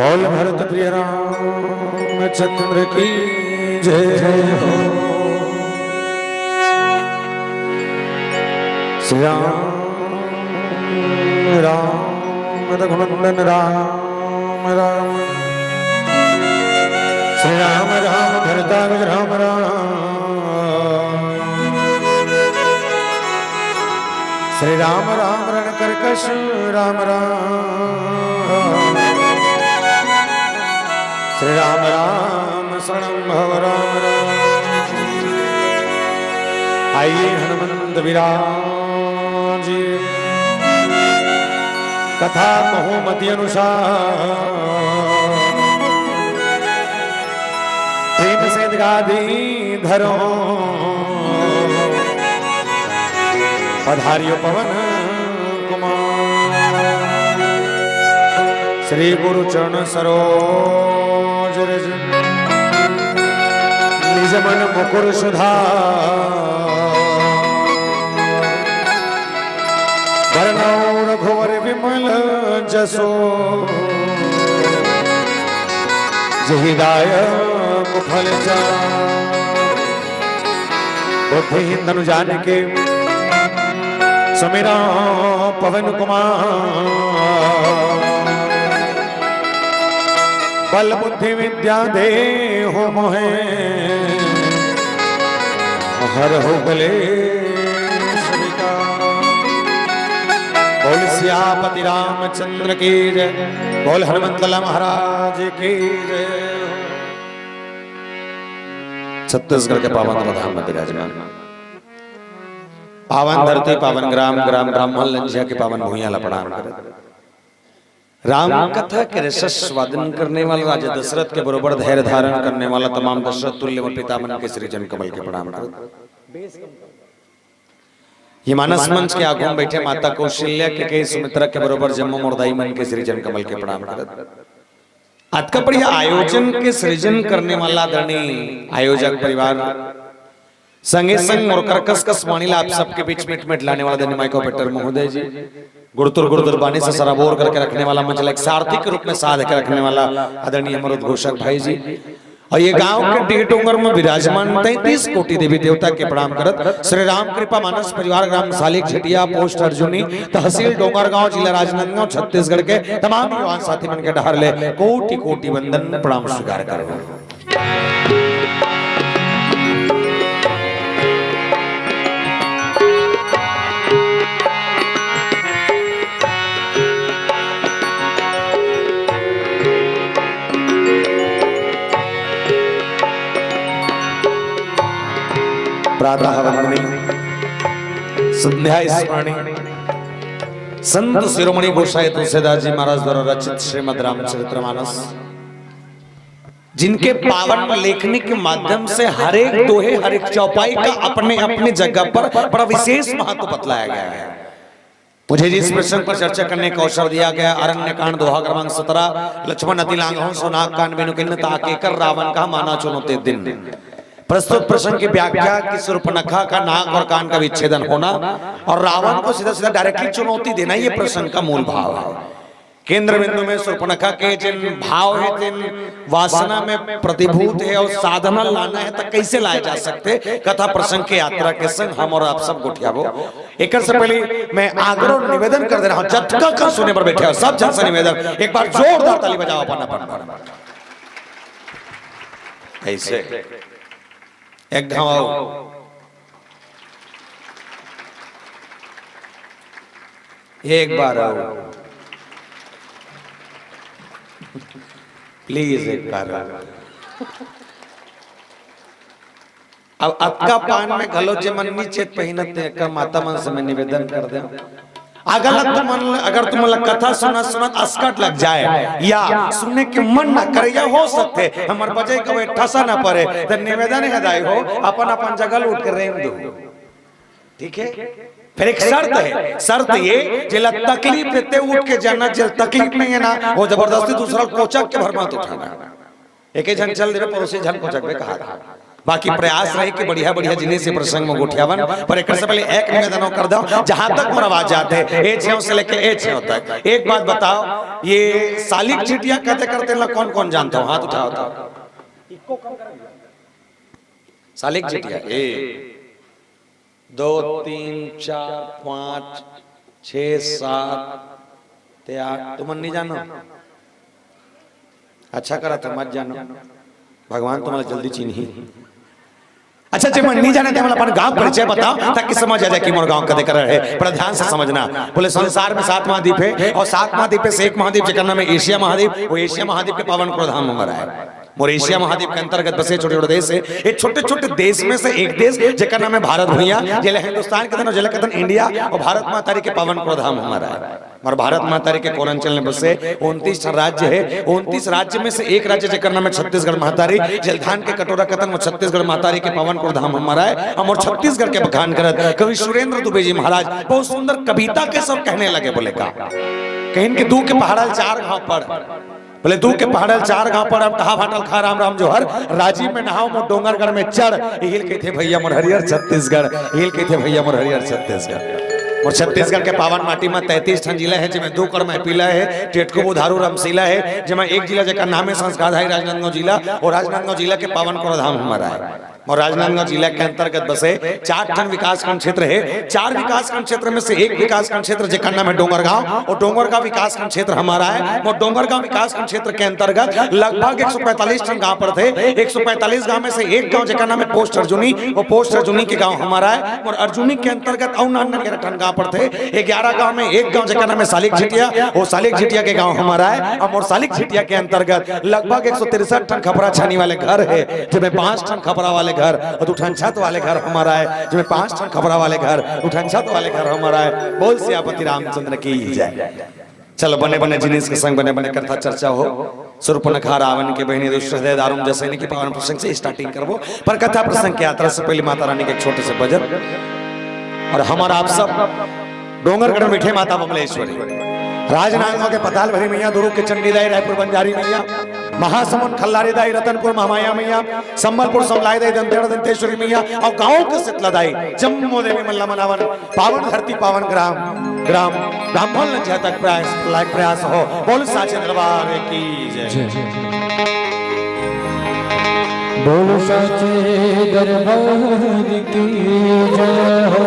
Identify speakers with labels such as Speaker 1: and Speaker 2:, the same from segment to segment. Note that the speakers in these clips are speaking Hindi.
Speaker 1: बोल भरत प्रिय रामचंद्र की जय हो। श्री राम रघुनंदन राम राम। श्री राम राम भरताज राम राम। श्री राम राम रण कर्कश राम राम। श्री राम राम शरणं भव राम राम। आइए हनुमंत विराज कथा बहुमति अनुसार। प्रेम से गादी धरो पधारियो पवन कुमार। श्री गुरु चरण सरोज रज निज मन मुकुर सुधार। वरनौ रघुवर विमल जसो जहि दायक फल चार। बुद्धिहीन तनु जानिके समेरा पवन कुमार। बल बुद्धि विद्या दे हो मोहे हर हो गले। बोल सियापति रामचंद्र की जय। बोल हनुमंत लाल महाराज की जय। छत्तीसगढ़ के पावन धाम में विराजमान पावन धरती पावन ग्राम ग्राम ब्राह्मण लंजिया के पावन भूइया प्रणाम करे। राम कथा के रसस्वादन करने वाला राजा दशरथ के बरोबर धैर्य धारण करने वाला तमाम दशरथ तुल्य पितामह के श्री जन कमल के प्रणाम करे। ये मानस मंच के आगू में बैठे माता कौशल्या के सुमित्रा के बरोबर जम्मू मोरदाई मन के श्री जन कमल के प्रणाम करे। आज का बढ़िया आयोजन के सृजन करने वाला आदरणीय आयोजक परिवार संगे संग और कर्कश कस वाणिला आप सबके बीच में लाने वाला धन्य माइको पेटर महोदय जी। गुरुतुर गुरुतुर बानी से सराबोर करके रखने वाला मंच एक सारथी के रूप में साध के रखने वाला आदरणीय अमर उद्घोषक भाई जी। और ये गांव के टिकटोंगर में विराजमान 33 कोटि देवी देवता के प्रणाम करत। श्री राम कृपा मानस परिवार ग्राम सालिक झटिया पोस्ट अर्जुनी तहसील डोंगरगांव जिला राजनांदगांव छत्तीसगढ़ के तमाम युवान साथी मन के डहर ले कोटि कोटि वंदन प्रणाम स्वीकार करो। प्रातः वंदनी संध्या स्मरणी संत शिरोमणि गोसाई तुलसीदास जी महाराज द्वारा रचित श्रीमद् रामचरितमानस जिनके पावन लेखनी के माध्यम से हर एक दोहे हर एक चौपाई का अपने अपने जगह पर बड़ा विशेष महत्व बतलाया गया है। मुझे जिस प्रसंग पर चर्चा करने का अवसर दिया गया अरण्य कांड दोहा क्रमांक 17 लक्ष्मण अति लांघव सोनाग कांड बेनु किन्न ताके कर रावण का माना चुनौते दिन। प्रस्तुत प्रसंग की व्याख्या कि शूर्पणखा का नाक और कान का विच्छेदन होना और रावण को सीधा सीधा डायरेक्टली चुनौती देना ये प्रसंग का मूल भाव है। केंद्र बिंदु में शूर्पणखा के जिन भाव है जिन वासना में प्रतिभूत है और साधना लाना है तो कैसे लाए जा सकते कथा प्रसंग के यात्रा के संग हम और आप सब गोठियाबो। एक से पहले मैं आग्रह और निवेदन कर दे रहा हूं जतका कर सुने पर बैठे हो सब जन से निवेदन एक बार जोरदार ताली बजाओ अपन अपन ऐसे एक घाव एक बार आओ प्लीज एक बार आओ। अब अक्का पान में गलो जे मननी चेत पहिनते कर माता मन से मैं निवेदन कर दे अगर तुम कथा सुना सुना अस्कट लग जाए या सुनने के मन ना करे या हो सकते हमारे बजे कभी ठसा ना पड़े तो निवेदन हदाई हो अपन अपन जगह उठ कर रेम दो। ठीक है फिर एक शर्त ये जिला तकलीफ देते उठ के जाना जिला तकलीफ नहीं है ना वो जबरदस्ती दूसरा कोचक के भर मत उठाना। एक ही जन चल दे पड़ोसी जन कोचक पे कहा बाकी प्रयास रहे कि बढ़िया बढ़िया जिनिस से प्रसंग में गोठियावन, पर एक से पहले एक निवेदन कर दो, जहां तक मोर आवाज जाते है ए छेव से लेके ए छेव तक, एक बात बताओ, ये सालिक चिटिया कहते करते ना कौन कौन जानता हो? हाथ उठाओ तो। सालिक चिटिया 1 2 3 4 5 6 7 8, तुम नहीं जानो? अच्छा करा था मत जानो, भगवान तुम्हारा जल्दी चिन्ही। अच्छा जब मन नहीं जाने थे अपन गांव परिचय बताओ ताकि समझ आ जाए कि मोर गांव कदे कर रहे, पर ध्यान से समझना। बोले संसार में 7 महाद्वीप है और 7 महाद्वीप से एक महाद्वीप जेकर नाम है एशिया महाद्वीप, वो एशिया महाद्वीप के पावन को धाम हमारा है। और एशिया महाद्वीप के अंतर्गत बसे छोटे छोटे देश है, ये छोटे छोटे देश में से एक देश जेकर नाम है भारत भूइया, जिले हिंदुस्तान के दिन जिले के दिन इंडिया, और भारत माता के पावन को धाम हमारा है। और भारत माता के कोन अंचल में बसे 29 राज्य है, 29 राज्य में से एक राज्य जेकर नाम है छत्तीसगढ़ महातारी, जलधान के कटोरा कतन छत्तीसगढ़ महातारी के पावन को धाम हमारा है। हम और छत्तीसगढ़ के बखान करत कवि सुरेंद्र दुबे जी महाराज बहुत सुंदर कविता के सब कहने लगे। बोले का कहीं के दू के पहाड़ल 4 घाव पड़, बोले दू के पहाड़ल 4 घाव पड़, अब कहा भाटल खा राम राम जोहर, राजीव में नहाओ मोर डोंगरगढ़ में चढ़, हिल के थे भैया मोर हरियर छत्तीसगढ़, हिल के थे भैया मोर हरियर छत्तीसगढ़। और छत्तीसगढ़ के पावन माटी में 33 ठन जिला है, जिसमें 2 कर महपिला है, टेटको बुधारू रमसीला है, जिसमें एक जिला जेकर नाम है संस्कारधारी राजनांदगांव जिला, और राजनांदगांव जिला के पावन को धाम हमारा है। और राजनांदगांव जिला के अंतर्गत बसे 4 ठन विकासखंड क्षेत्र है, 4 विकासखंड क्षेत्र में से एक विकासखंड क्षेत्र जेकर नाम है डोंगरगांव, और डोंगरगांव विकासखंड क्षेत्र हमारा है। और डोंगरगांव विकासखंड क्षेत्र के अंतर्गत लगभग 145 ठन गांव पर थे, 145 गांव में से एक गांव जेकर नाम है पोस्ट अर्जुनी, और पोस्ट अर्जुनी के गांव हमारा है। और अर्जुनी के अंतर्गत और 11 ठन गांव पर थे, 11 गांव में एक गांव जेकर नाम है सालिक झिटिया, वो सालिक झिटिया के गांव हमारा है। और सालिक झिटिया के अंतर्गत लगभग 163 ठन खपरा छानी वाले घर है, जिसमें 5 ठन खपरा वाले घर और 2 ठन छत वाले घर हमारा है, जिसमें 5 ठन खपरा वाले घर, 2 ठन छत वाले घर हमारा है। बोल सियापति रामचंद्र की जय। चलो बने बने जिनिस के संग बने बने कथा चर्चा हो। शूर्पणखा रावण के बहनी दुष्ट हृदय दारुण जसैनी की पावन प्रसंग से स्टार्टिंग करबो, पर कथा प्रसंग की यात्रा से पहले माता रानी के एक छोटे से भजन। और हमारा आप सब डोंगरगढ़ मिठे माता बमलेश्वरी, राजनांदगांव के पताल भरी मैया, दुर्ग के चंडीदाई, रायपुर बंजारी मैया, महासमुंद खल्लारी दाई, रतनपुर महामाया मैया, संबलपुर समलाई दाई, दंतेड़ दंतेश्वरी मैया, और गांव के शीतला दाई, जम्मू देवी मल्ला मनावन, पावन धरती पावन ग्राम ग्राम ब्राह्मण जय तक प्रयास हो। बोल साचे दरबार की जय,
Speaker 2: बोल साचे दरबार की जय हो।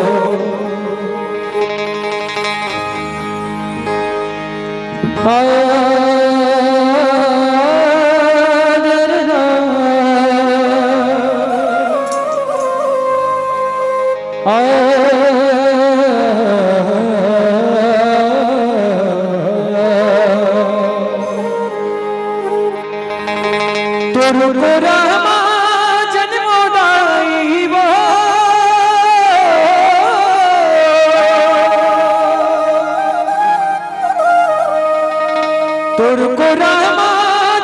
Speaker 2: तुरको रामा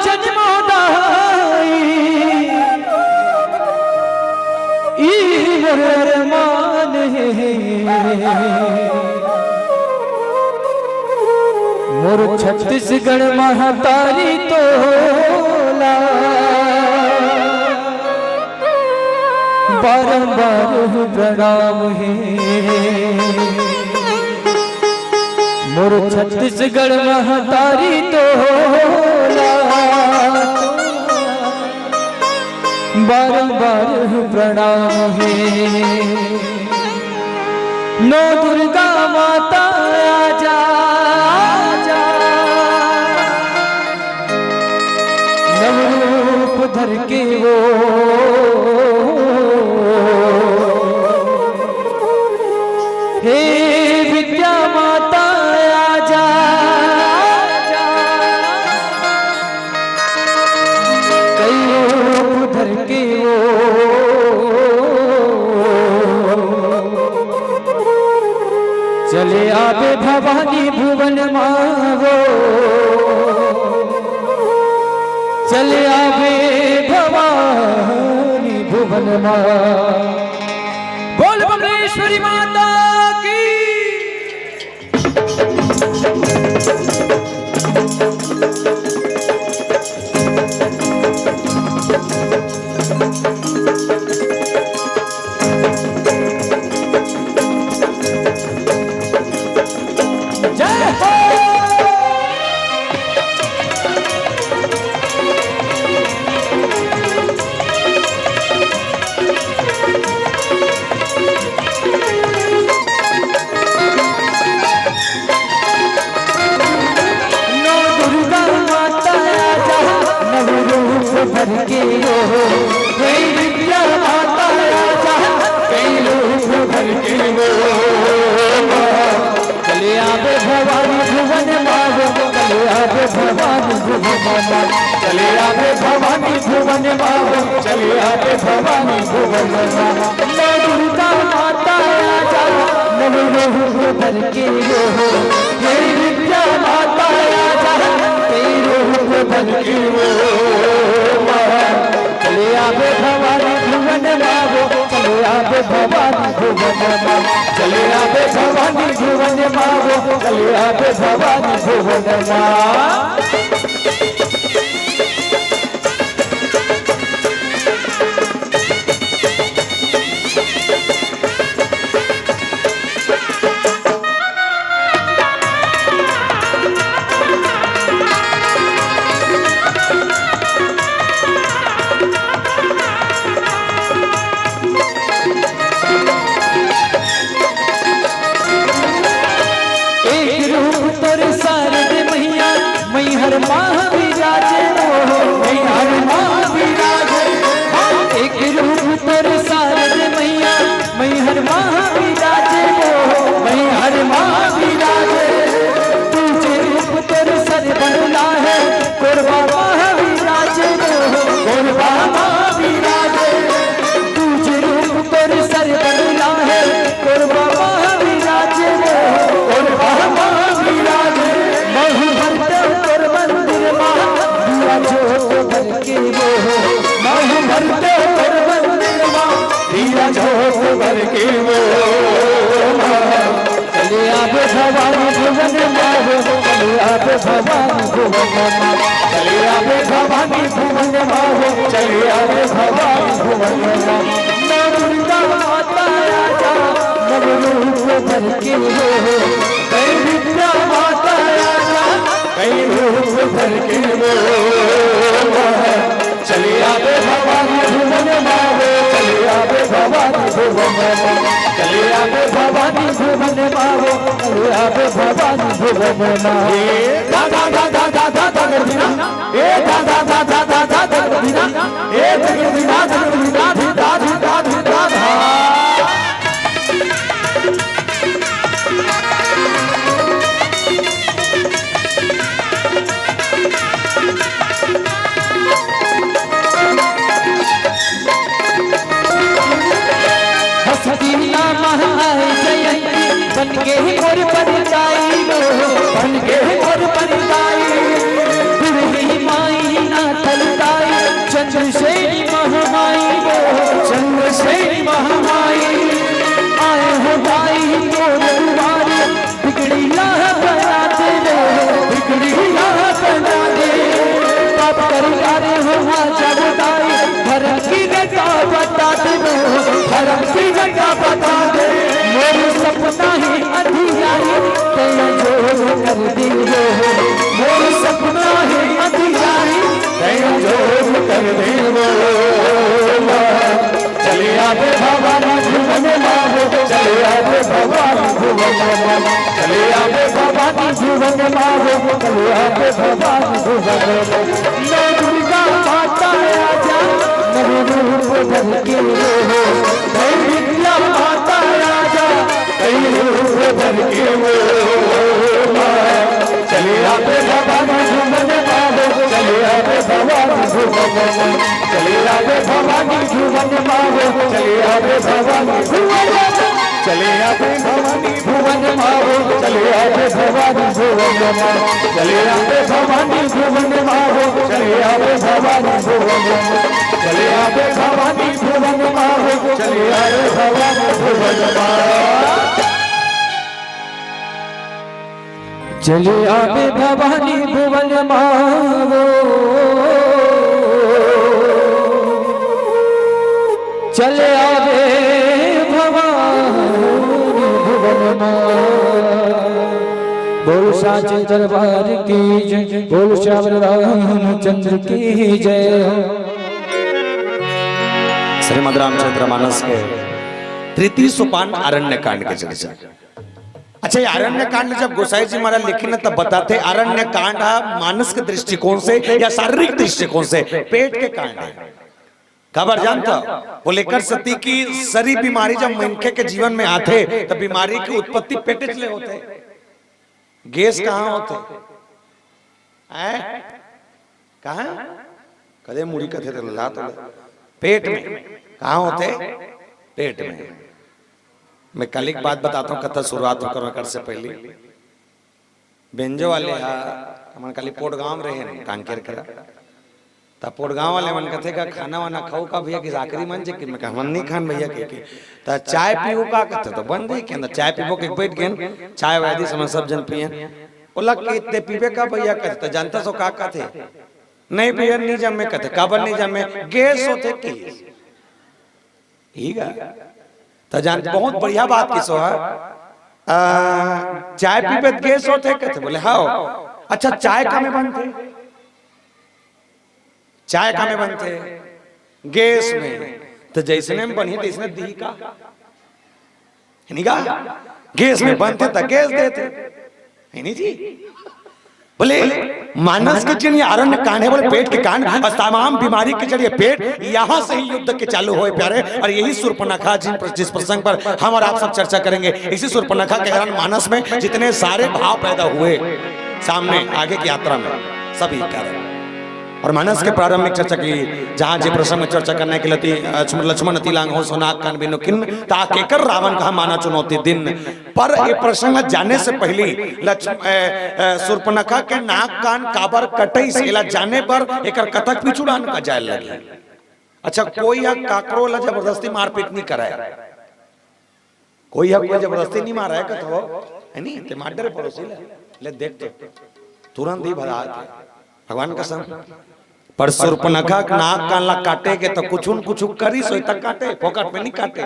Speaker 2: जन्मोदाई ईवर अरमान है, मोर छत्तीसगढ़ महातारी तोला, बारंबार प्रणाम है, मोर छत्तीसगढ़ महातारी तोला, बारंबार प्रणाम है। नौ दुर्गा माता आजा आजा, नवरूप धर के वो हे विद्या माता आजा आजा, कई रूप धर के वो चले आवे भवानी भुवन मावो, चले आवे भवानी भुवन मां। बोल बमलेश्वरी माता की। भर के वो कई विद्या माता राजा कई रूप भर के वो चले आवे भवानी भुवन मावो चले आवे भवानी भुवन मावो चले आवे भवानी भुवन मावो चले आवे भवानी भुवन मावो मैं दुर्गा माता राजा नव रूप भर के वो कई विद्या माता राजा कई रूप भर के वो चले आवे भवानी भुवन मावो चले आवे भवानी भुवन मावो चले आवे भवानी भुवन मावो चले आवे भवानी भुवन मावो हर महाविराजे हर महाविराजे एक रूप तर सारद मैया मैं हर महाविराजे मैं हर महाविराजे तुझे रूप तर सर बनला है कोरबा महाविराजे कोरबा महाविराजे तुझे रूप तर सर बनला है कोरबा महाविराजे कोरबा महाविराजे महु जोत भर के वो महु भरते पर मंदिर माँ दिया जोत भर के वो चले आवे भवानी भुवन मावो चले आवे भवानी भुवन मावो चले आवे भवानी भुवन मावो चले आवे भवानी भुवन मावो मैं दुर्गा माता राजा नव रूप भर के वो कई विद्या माता राजा कई रूप भर के वो चले आवे भवानी भुवन मावो चले आवे भवानी भुवन मावो चले आवे भवानी भुवन मावो चले आवे भवानी भुवन मावो दादा दादा दादा दगड़ीना ए दादा दादा दादा दगड़ीना ए दगड़ीना दगड़ीना दादी दादी दादा हसदीना महाय जयंती बन के मोर परिताई बन के मोर परिताई दुर्गी माई ना थलताई चंद्रसेनी महामाई चंद्रसेनी महामाई आए हो भाई तोर दुआरे बिगड़ी लाह बना दे बिगड़ी लाह बना दे पाप कर रहे हो हाजा बताई धर्म की गता बता दे धर्म की गता बता दे मेरे सपना ही अधियाई तेरा जोर कर दे मेरे सपना ही अधियाई तेरा जोर कर दे चले आवे भवानी भुवन मावो चले आवे भवानी भुवन मावो चले आवे भवानी भुवन मावो चले आवे भवानी भुवन मावो मैं दुर्गा माता राजा नव रूप भर के वो कई विद्या माता राजा कई रूप भर के वो चले आवे भवानी भुवन मावो चले आवे भवानी भुवन मावो चले आवे भवानी भुवन मावो चले आवे भवानी भुवन चले आवे भवानी भुवन मावो चले आवे भवानी भुवन मावो चले आवे भवानी भुवन मावो चले आवे भवानी भुवन मावो चले आवे भवानी भुवन मावो चले आवे भवानी भुवन मावो चले आवे भवानी भुवन मावो चले आवे भवानी भुवन मावो बोल साचे दरबार की जय बोल श्याम रामचंद्र की जय
Speaker 1: श्रीमद् रामचरितमानस के तृतीय सोपान अरण्य कांड के चर्चा। अच्छा, ये अरण्य कांड जब गोसाई जी महाराज लिखे ना तब बताते अरण्य कांड मानस के दृष्टिकोण से या शारीरिक दृष्टिकोण से पेट के कांड है। खबर जानता वो लेकर सती की सारी बीमारी जब मनखे के जीवन में आते तब बीमारी की उत्पत्ति पेट से होते। गैस कहाँ होते कहाँ कदे मुड़ी कथे तो ला तो पेट में कहाँ होते पेट में। मैं कल एक बात बताता हूँ कथा शुरुआत कर से पहले बेंजो वाले हमारे कल पोट गांव रहे कांकेर करा तब पोट गांव वाले मन कथे का खाना वाना खाओ का भैया की आखिरी मन जे कि मैं कहा मन नहीं खान भैया के ता चाय पीओ का कथे तो बन गई के अंदर चाय पीबो के बैठ गए चाय वादी समय सब जन पिए बोला कि इतने पीबे का भैया कथे तो जानता सो का थे नहीं भैया नहीं जमे कथे काबर नहीं जमे गैस होते की ठीक है तो जान बहुत बढ़िया बात किसो है चाय पीबे गैस होते कहते बोले हाँ। अच्छा चाय का में बनते चाय का में बनते गैस में तो जैसे में बनी तैसे दी का नहीं का गैस में बनते तो गैस देते है नहीं जी। बोले मानस के जरिए अरण्य कांड है बोले पेट के कांड और तमाम बीमारी के जरिए पेट यहाँ से ही युद्ध के चालू हुए प्यारे। और यही शूर्पणखा जिस प्रसंग पर हम और आप सब चर्चा करेंगे इसी शूर्पणखा के कारण मानस में जितने सारे भाव पैदा हुए सामने आगे की यात्रा में सभी कारण और मानस के प्रारंभिक चर्चा की जहाँ जी प्रसंग में चर्चा करने के लिए लक्ष्मण अति लांग हो सोनाग कान बिनु किन ताके कर रावण कहा माना चुनौती दिन। पर ये प्रसंग जाने से पहले शूर्पणखा के नाक कान काबर कटई सेला जाने पर एक कथक पिछुड़ान का जाय लगी। अच्छा कोई काकरो ला जबरदस्ती मारपीट नहीं कराया कोई जबरदस्ती नहीं मारा है कथो है नहीं ते मार डरे पड़ोसी ले देख तो तुरंत ही भगा भगवान कसम। पर शूर्पणखा नाक कान ला काटेगे तो कुछ करी सोई तक काटे फोकट में नहीं काटे।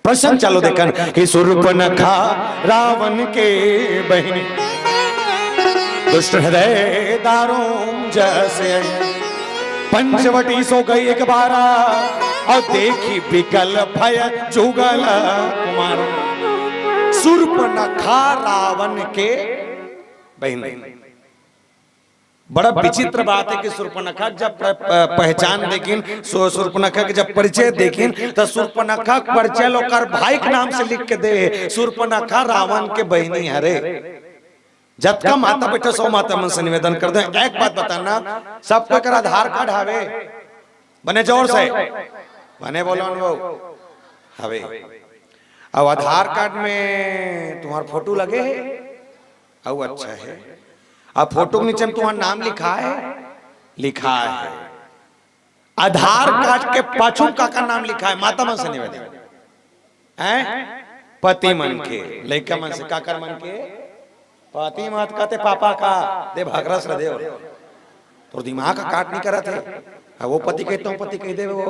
Speaker 1: प्रश्न चलो देखन कि शूर्पणखा रावण के बहनी दुष्ट हृदय दारों जैसे पंचवटी सो गई एक बारा और देखी बिकल भय जुगल कुमार। शूर्पणखा रावण के बहनी बड़ा विचित्र बात है कि शूर्पणखा जब पहचान देखें शूर्पणखा के जब परिचय देखें तो शूर्पणखा परिचय लोकर भाई के नाम से लिख के दे शूर्पणखा रावण के बहनी हरे। जब का माता बेटा सो माता मन से निवेदन कर दे। एक बात बताना सबका कर आधार कार्ड हवे बने जोर से बने बोलो वो हवे अब आधार कार्ड में तुम्हारा फोटो लगे है अब अच्छा है अब फोटो के नीचे में तुम्हारा नाम लिखा है आधार कार्ड के पाछू का नाम लिखा है माता मन से निवेदन है पति मन के लड़का मन से काकर मन के पति मत कहते पापा का दे भागरस दे तो दिमाग का काट नहीं करा थे वो पति कहते पति कह दे वो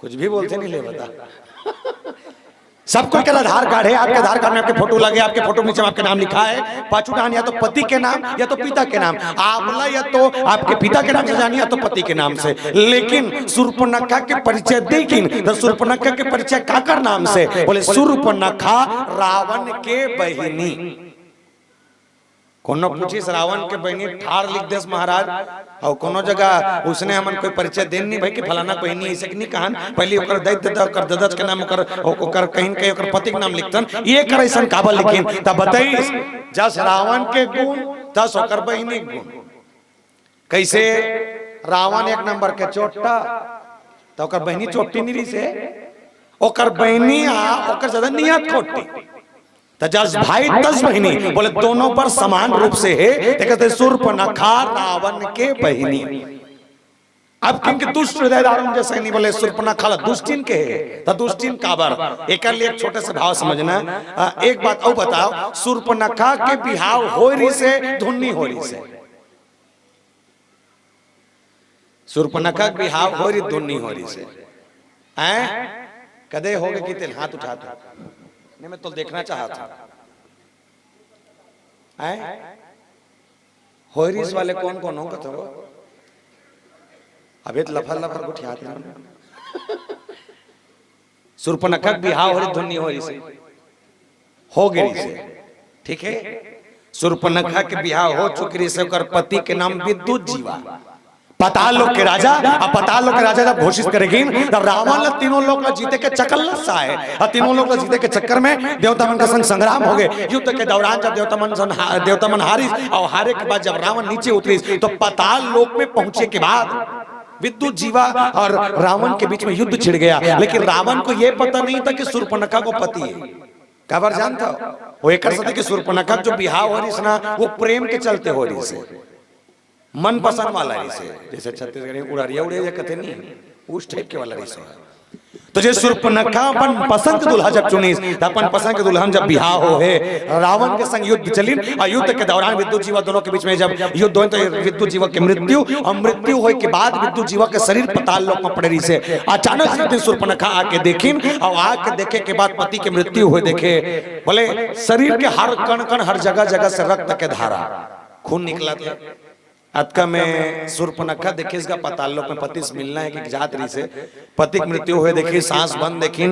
Speaker 1: कुछ भी बोलते नहीं ले बता सबको क्या आधार कार्ड है आपके आधार कार्ड में आपके फोटो लगे आपके फोटो नीचे आपके नाम लिखा है पांचों डान या तो पति के नाम या तो पिता के नाम आपला या तो आपके पिता के नाम से जानिए या तो पति के नाम से। लेकिन शूर्पणखा के परिचय देखिन तो शूर्पणखा के परिचय काकर नाम से बोले शूर्पणखा रावण के बहिनी। कोनो पूछी रावण के बहनी ठार लिख देस महाराज और कोनो जगह उसने हमन कोई परिचय देन नहीं भाई कि फलाना बहनी ऐसे नहीं कहन पहले ओकर दैत्य ओकर ददत के नाम ओकर कहीं कहीं ओकर पति के नाम लिखतन ये कर ऐसा काबल लिखिन तब बताई जस रावण के गुण तस ओकर बहनी गुण। कैसे रावण एक नंबर के चोटा तो ओकर बहनी चोटी नहीं रही से ओकर बहनी ओकर ज्यादा नियत खोटी तजस भाई तस बहिनी बोले दोनों पर समान रूप से है कहते शूर्पणखा रावण के बहिनी। अब क्योंकि दुष्ट हृदयदारों जैसे नहीं बोले शूर्पणखा दुष्टिन के है तो दुष्टिन काबर एक लिए एक छोटे से भाव समझना। एक बात और बताओ शूर्पणखा के बिहाव हो रही से धुन्नी हो रही से शूर्पणखा के बिहाव हो रही धुन्नी हो रही से हैं कदे हो गए कि तेल हाथ उठा दो नहीं मैं तो देखना चाहा था होरिस वाले कौन कौन होगा तो अबे लफा लफा गुठिया शूर्पणखा बिहाव हो रही धुन्नी हो रही से हो गई से ठीक है, शूर्पणखा के ब्याह हो चुकी से ओकर पति के नाम विद्युत जीवा, पाताल लोक के राजा। अब पाताल लोक के राजा जब घोषित करेगी तब रावण तीनों लोग जीते के चकल्लसा है, और तीनों लोग जीते के चक्कर में देवता मन का संग संग्राम हो गए। युद्ध के दौरान जब देवता मन हारी और हारे के बाद जब रावण नीचे उतरी तो पाताल लोक में पहुंचे के बाद विद्युत जीवा और रावण के बीच में युद्ध छिड़ गया। लेकिन रावण को यह पता नहीं था कि शूर्पणखा को पति है। खबर जानता वो एक कि शूर्पणखा जो ब्याह हो रही ना वो प्रेम के चलते हो रही से, मन पसंद वाला रिसे, जैसे छत्तीसगढ़ उड़ारिया उड़े कहते नहीं, उस टाइप के वाला रिसे। तो जे शूर्पणखा अपन पसंद के दुल्हा जब चुनी, अपन पसंद के दुल्हन जब बिहार हो है, रावण के संग युद्ध चली और युद्ध के दौरान विद्युत जीवा दोनों के बीच में जब युद्ध हो तो विद्युत जीवा की मृत्यु और मृत्यु होने के बाद विद्युत जीवा के शरीर पाताल लोक में पड़े रही से। अचानक से शूर्पणखा आके देखिन और आके देखे के बाद पति की मृत्यु हुए देखे, बोले शरीर के हर कण कण हर जगह जगह से रक्त के धारा खून निकला था। अतका में शूर्पणखा देखे इसका पाताल लोक में पति से मिलना है कि जात रही से, पति की मृत्यु हुए देखी, सांस बंद देखी,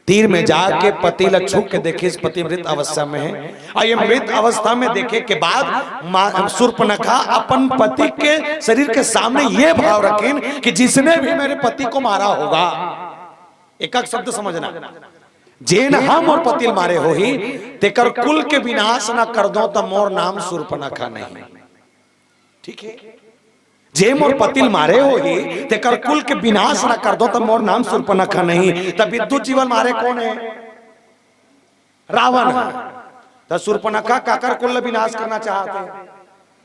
Speaker 1: तीर में जाके पति ल छुप के देखी पति मृत अवस्था में है। और ये मृत अवस्था में देखे के बाद शूर्पणखा अपन पति के शरीर के सामने ये भाव रखीन कि जिसने भी मेरे पति को मारा होगा, एक एक शब्द समझना, जेन हम और पति मारे हो ही तेकर कुल के विनाश न कर दो तो मोर नाम शूर्पणखा नहीं। ठीक है, जे मोर पतिल मारे हो ही तेकर कुल के विनाश न कर दो तो मोर नाम शूर्पणखा नहीं। तब विद्युत जीवन मारे कौन है? रावण। तो शूर्पणखा काकर कुल विनाश करना चाहते हैं?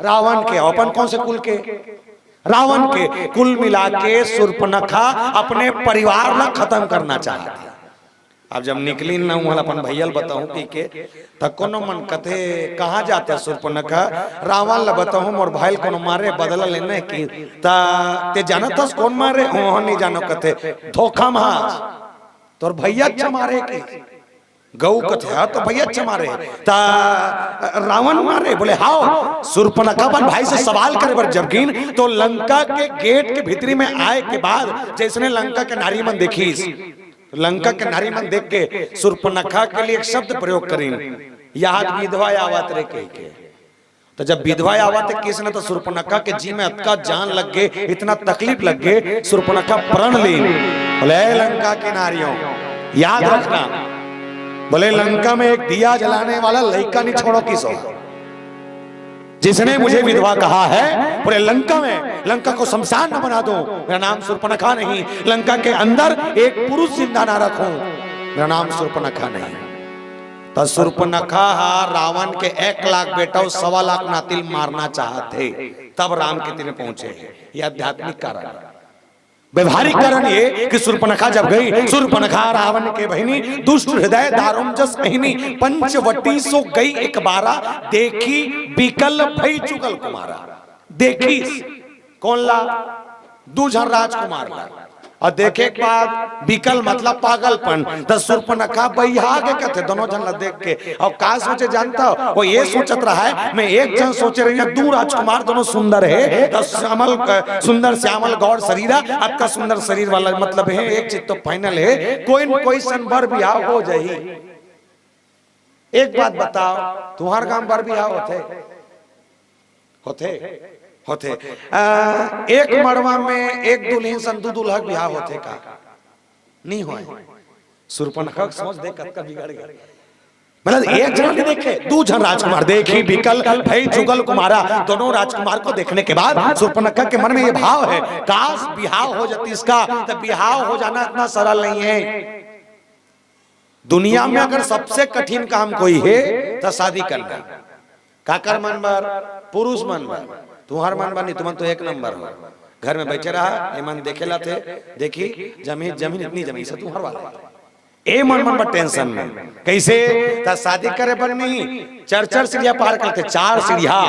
Speaker 1: रावण के। अपन कौन से कुल के? रावण के। कुल मिला के शूर्पणखा अपने परिवार ला खत्म करना चाहते हैं। अब जब निकली ना वहां अपन भैया बताऊं पी के तक कोनो मन कथे कहाँ जाते शूर्पणखा, रावण ला बताऊं मोर भाई कोनो मारे बदला लेने की ते जाना था कौन मारे? ओह नहीं जानो कथे धोखा महाज तोर भैया अच्छा मारे के गऊ कथे हा तो भैया अच्छा मारे ता रावण मारे। बोले हाओ शूर्पणखा अपन भाई से सवाल करे बर जब गिन तो लंका के गेट के भीतरी में आए के बाद जैसने लंका के नारी मन देखी, लंका के नारी मन देख के शूर्पणखा के लिए एक शब्द प्रयोग करीन, याद विधवा आवत रे कह के। तो जब विधवा आवत किसने तो शूर्पणखा के जी में अतका जान लग गए, इतना तकलीफ लग गए, शूर्पणखा प्रण ली। बोले लंका की नारियों याद रखना, बोले लंका में एक दिया जलाने वाला लड़का नहीं छोड़ो किसो, जिसने मुझे विधवा कहा है पूरे लंका में लंका को शमशान न बना दो, मेरा नाम शूर्पणखा नहीं। लंका के अंदर एक पुरुष जिंदा ना रखूं, मेरा नाम शूर्पणखा नहीं। तो शूर्पणखा रावण के 1 लाख बेटा 1.25 लाख नातिल मारना चाहते, तब राम के तीर पहुंचे। यह आध्यात्मिक कारण, व्यवहारिक कारण ये कि शूर्पणखा जब गई, शूर्पणखा रावण के बहिनी दुष्ट हृदय दारुण जस कहनी, पंचवटी सो गई एक बारा, देखी बिकल भई चुगल कुमारा। देखी कौन ला? दूजन राजकुमार ला। और देखे के बाद बिकल मतलब पागलपन। तो शूर्पणखा बैहा के कहते दोनों जन ला देख के और का सोचे जानता हो? वो ये सोचत रहा है मैं एक जन सोचे रही है, 2 राजकुमार दोनों सुंदर है, तो श्यामल सुंदर श्यामल गौर शरीर, आपका सुंदर शरीर वाला मतलब है एक चीज तो फाइनल है, कोई न कोई संबर बिहाव हो जाही। एक बात बताओ, तुम्हार गांव बर बिहाव होते एक मड़वा में एक दुल्हन सन 2 दुल्हा बियाह होते का नहीं होए? शूर्पणखा सोच देख कब बिगड़ गया। मतलब एक जन नहीं देखे, 2 जन राजकुमार देखी बिकल भई चुगल कुमारा। दोनों राजकुमार को देखने के बाद शूर्पणखा के मन में ये भाव है काश बिहाव हो जाती इसका। तो बिहाव हो जाना इतना सरल नहीं है। दुनिया में अगर सबसे कठिन काम कोई है तो शादी करना। काकर मन बर? पुरुष मन बर। तुम्हार मन बनी तुम तो 1 नंबर हो, घर में बैठे रहा मन देखेला थे, देखी जमीन इतनी जमीन से तुम्हार वाला ए मन पर टेंशन में कैसे ता शादी करे पर नहीं 4 सीढ़ियां पार करते, 4 सीढ़ियां।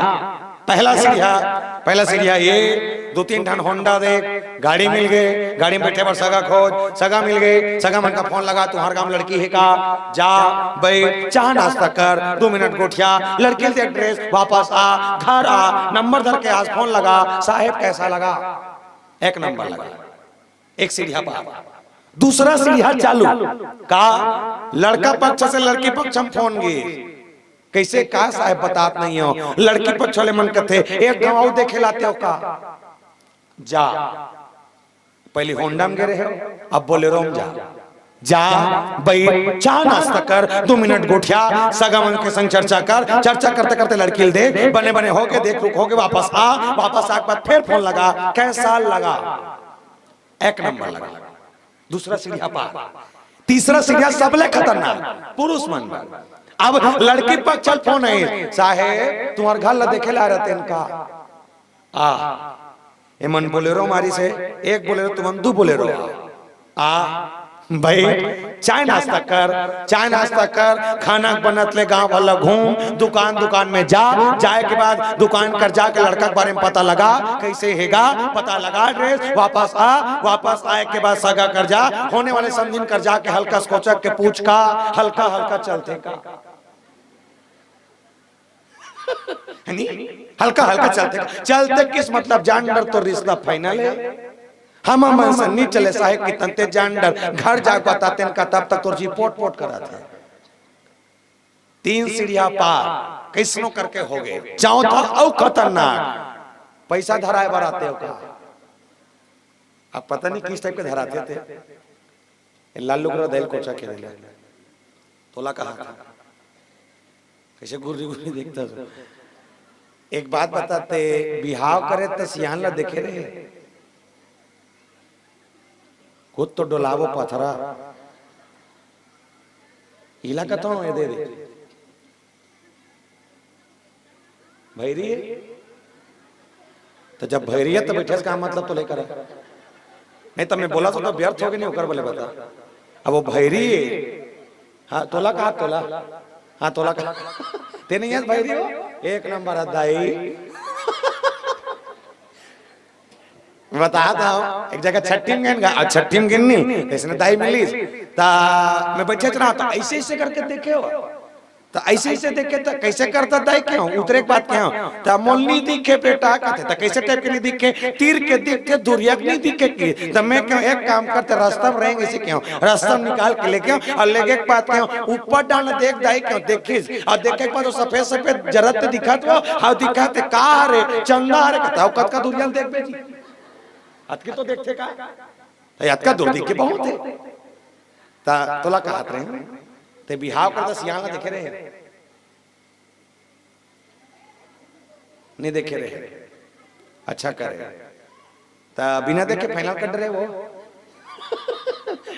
Speaker 1: पहला सीढ़िया ये 2-3 ठन होंडा दे गाड़ी मिल गए, गाड़ी में बैठे पर सगा खोज, सगा मिल गए, सगा मन का फोन लगा तुम्हार गांव लड़की है का, जा बैठ चाह नाश्ता कर, 2 मिनट गोठिया, लड़की से एड्रेस, वापस आ, घर आ, नंबर धर के आज फोन लगा, साहेब कैसा लगा? 1 नंबर लगा। 1 सीढ़िया पार। दूसरा सीढ़िया चालू का लड़का पक्ष से लड़की पक्ष हम फोन गए कैसे का साहब बात नहीं हो लड़की पर छोले मन करते एक गाँव देखे लाते हो का जा पहले होंडा में गिरे हो अब बोलेरो में जा भाई चा नाश्ता कर 2 मिनट गोठिया सगमन के संग चर्चा कर चर्चा करते करते लड़की दे बने बने होके देख रुक होके वापस आके बाद फिर फोन लगा कैसा लगा 1 नंबर लगा दूसरा सीढ़िया पार तीसरा सीढ़िया सबले खतरनाक पुरुष मन अब लड़की पर चल फोन है साहेब तुम्हारे घर ला देखे ला रहते इनका एमन बोलेरो मारी से एक बोलेरो तुम 2 बोलेरो भाई चाय नाश्ता कर खाना बनत ले गांव वाला घूम दुकान में जाए के बाद दुकान कर जाके लड़का के बारे में पता लगा कैसे हैगा पता लगा ड्रेस वापस आए के बाद सगा कर जा होने वाले समझिन कर जाके हल्का सोचक के पूछ का हल्का चलते का हल्का चलते किस मतलब जानवर तो रिश्ता फाइनल है हम नहीं चले साहेब की तंते जानवर घर जाके बताते हैं तब तक तो रिपोर्ट कराते 3 सीढ़िया पार कैसनो करके हो गए चौथा और खतरनाक पैसा धराए बराते हो का अब पता नहीं किस टाइप के धराते थे लालू को दिल कोचा के दिल तोला कहा कैसे गुर्री देखता था एक बात बताते बिहाव करे तो सियान ला देखे रहे खुद तो डोलावो पथरा इलाका तो दे भैरी तो जब भैरी है तो बैठे का मतलब तो लेकर नहीं तो मैं बोला तो व्यर्थ हो गया नहीं होकर बोले बता अब वो भैरी हाँ तोला कहा तोला कहा ते नहीं है भैरी हो 1 नंबर दाई बता था एक जगह छठी में गिननी इसने दाई मिली ता मैं बैठे रहा तो ऐसे करके देखे हो तो ऐसे देखे तो कैसे करता दाई क्यों उतरे के बात क्यों ता मोल नहीं दिखे बेटा कहते तो कैसे टाइप के नहीं दिखे तीर के दिख के दूरिया नहीं दिखे की तो मैं क्यों एक काम करते रास्ता में रहेंगे इसे क्यों रास्ता में निकाल के लेके और लेके के बात क्यों ऊपर डालना देख दाई क्यों देखिस और देखे के बाद सफेद जरत दिखात वो हाँ दिखाते का रे चंदा रे कहता कत का दूरिया देख बेटी आज के तो देखते का याद का दूर दिखे बहुत है ता तोला कहत रहे ते बिहाव करता सियाना देखे रहे नहीं देखे रहे अच्छा करे ता बिना देखे फाइनल कर रहे वो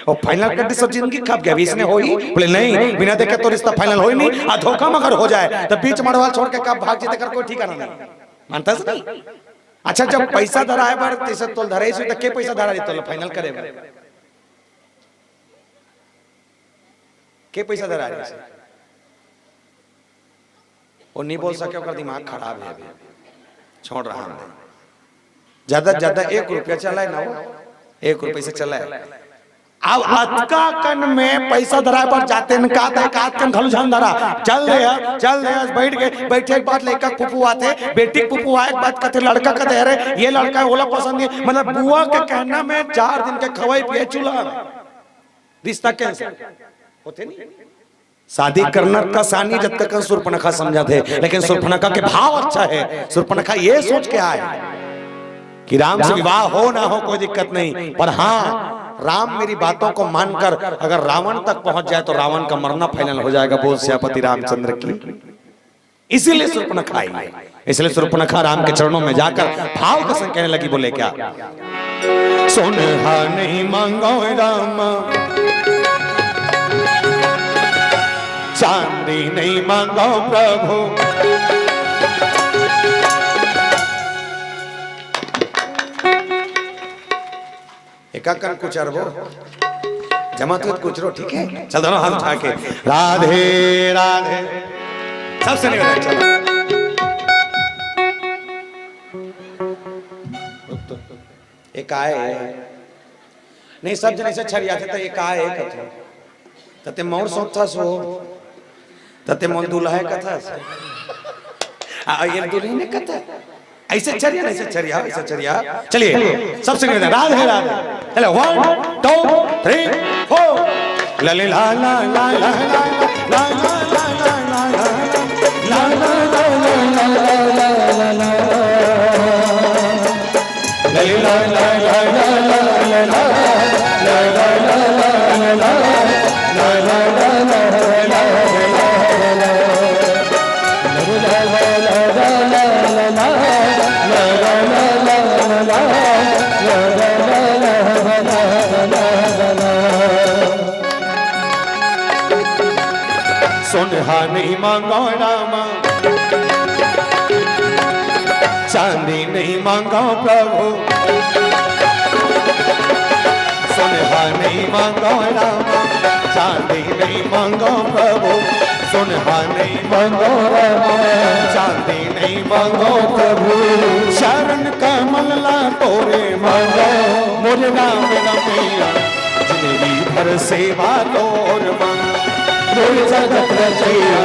Speaker 1: और फाइनल कर सब जिंदगी खप गया इसने होई बोले नहीं बिना देखे तो रिश्ता फाइनल होई नहीं आ धोखा मगर हो जाए तो बीच मड़वाल छोड़ के कब भाग जीते कर कोई ठिकाना नहीं मानता से नहीं अच्छा जब पैसा धराए बार तैसे तोल धराई से के पैसा धरा दी तो फाइनल करे के पैसा धरा रही वो नहीं बोल सके ओकर दिमाग खराब है छोड़ रहा है ज्यादा 1 रुपया चला है ना वो 1 रुपये से चला है अब अतका कन में पैसा धरा पर जाते न का कन घलू झन धरा चल रहे बैठ गए बैठे एक बात लेकर पुपू आते बेटी पुपू आए बात कहते लड़का कहते अरे ये लड़का ओला पसंद है मतलब बुआ के कहना में 4 दिन के खवाई पिए चूल्हा रिश्ता कैंसिल होते नहीं शादी करना का सानी जब तक सुर्पनखा समझा थे लेकिन सुर्पनखा के भाव अच्छा है सुर्पनखा ये सोच के आए कि राम से विवाह हो ना हो कोई दिक्कत नहीं पर हाँ राम मेरी बातों को मानकर अगर रावण तक पहुंच जाए तो रावण का मरना फाइनल हो जाएगा बोल श्यापति रामचंद्र की इसीलिए सुर्पनखा आई इसलिए सुर्पनखा राम के चरणों में जाकर भाव का संग कहने लगी बोले क्या सोनहा नहीं मांगो राम चांदी नहीं मांगो प्रभु एकाकर कुछ अरबो जमा तो कुछ रो ठीक है चल दोनों हाथ उठा के राधे राधे सबसे नहीं बताया चलो एक आए नहीं सब जने से छरिया थे तो एक आए कथा तते मोर सोचा सो तते मोल दूल्हा है कथा आ ये दूल्हे ने कथा ऐसे चरिया ऐसे चरिया चलिए सबसे निवेदन राधे राधे चलो 1 2 3 4 ला ला ला ला ला ला ला ला ला ला ला
Speaker 2: ला ला ला ला ला ला ला ला ला
Speaker 1: सुनहा नहीं मांगो रामा, चांदी नहीं मांगो प्रभु, सुनहा नहीं मांगो रामा, चांदी नहीं मांगो प्रभु, सुनहा नहीं मांगो रामा, चांदी नहीं मांगो प्रभु, शरण कमल ला तोरे मांगो, मोरे राम रमैया, जिंदगी भर सेवा तोर मांगो, मोरे जगत रचैया,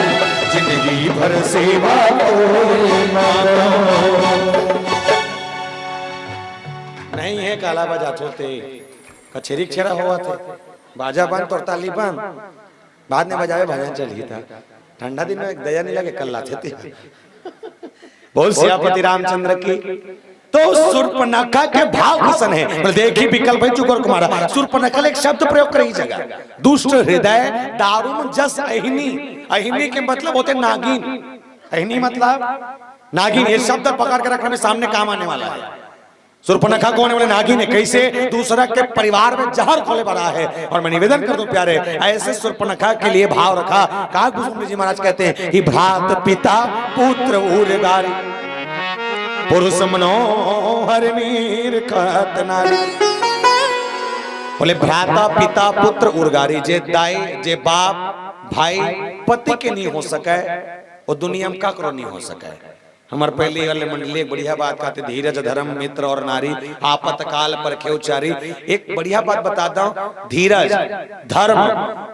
Speaker 1: जिंदगी भर सेवा तोर मांगो। नहीं है काला बजा छोते कचेरी छेड़ा हुआ थे, बाजा बंद और ताली बंद, बाद में बजावे भजन चली था, ठंडा दिन में एक दया नहीं लगे कल्ला थे। बोल सियापति रामचंद्र की। तो शूर्पणखा के भाव किसन है, देखी विकल्प भाई चुकर कुमारा, शूर्पणखा एक शब्द प्रयोग करी जगह, दुष्ट हृदय दारुण जस अहिनी, अहिनी के मतलब होते नागिन, अहिनी मतलब नागिन, ये शब्द पकड़ के रखने में सामने काम आने वाला है। शूर्पणखा कौन है? बोले नागिन है। कैसे? दूसरा के परिवार में जहर खोले भरा है। और मैं निवेदन कर दूं प्यारे, ऐसे शूर्पणखा के लिए भाव रखा, कहा कुसुम जी महाराज कहते हैं कि भ्रात पिता पुत्र उर्गारी, पुरुष मनोहर नीर कहत नारी। बोले भ्राता पिता पुत्र उर्गारी, जे दाई जे बाप भाई पति के नहीं हो सके, वो दुनिया में का करो नहीं हो सके। हमारे पहले वाले मंडली एक बढ़िया बात कहते, धीरज धर्म मित्र और नारी आपतकाल पर उचारी। एक बढ़िया बात बताता हूँ, धीरज धर्म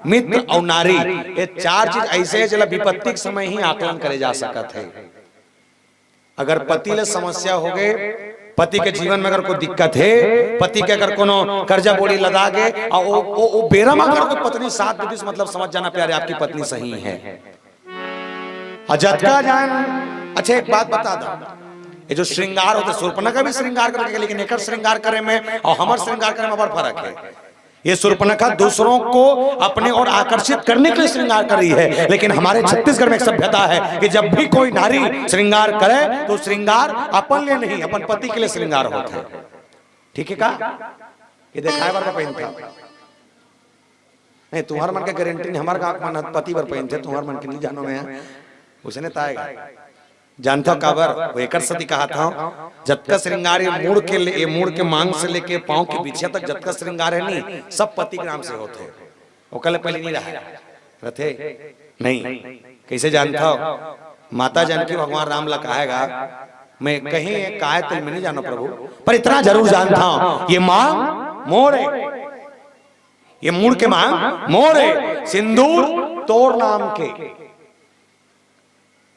Speaker 1: मित्र और नारी, ये चार चीज ऐसे है जला विपत्ति के समय ही आकलन करे जा सकते हैं। अगर पति ले समस्या हो गए, पति के जीवन में अगर कोई दिक्कत है, पति के अगर कोनो कर्जा बोड़ी लगा गए और वो बेरम अगर कोई पत्नी साथ देती, मतलब समझ जाना प्यारे आपकी पत्नी सही है। अजतका जान। अच्छा एक बात बता दो, ये जो श्रृंगार होते, शूर्पणखा भी श्रृंगार करके, लेकिन एक श्रृंगार करे में और हमारे श्रृंगार करे में बड़ा फर्क है। ये शूर्पणखा दूसरों को अपने और आकर्षित करने के लिए श्रृंगार कर रही है, लेकिन हमारे छत्तीसगढ़ में एक सभ्यता है कि जब भी कोई नारी श्रृंगार करे तो श्रृंगार अपन लिए नहीं, अपन पति के लिए श्रृंगार होता है। ठीक है का? ये दिखाए बार पहनता नहीं, तुम्हारे मन के गारंटी नहीं, हमारे पति पर पहनते, तुम्हारे मन के नहीं जानो में उसने ताएगा जानता काबर वो एक सती कहा था, जब का श्रृंगार ये मूड़ के मांग से लेके पांव के पीछे तक जब का श्रृंगार है नहीं, सब पति के नाम से होते। वो कल पहले नहीं रहा थे नहीं, कैसे जानता हो? माता जानकी भगवान राम ला कहेगा, मैं कहीं काय तिल में नहीं जानो प्रभु, पर इतना जरूर जानता हूं, ये मांग मोरे, ये मूड़ के मांग मोरे, सिंदूर तोर नाम के,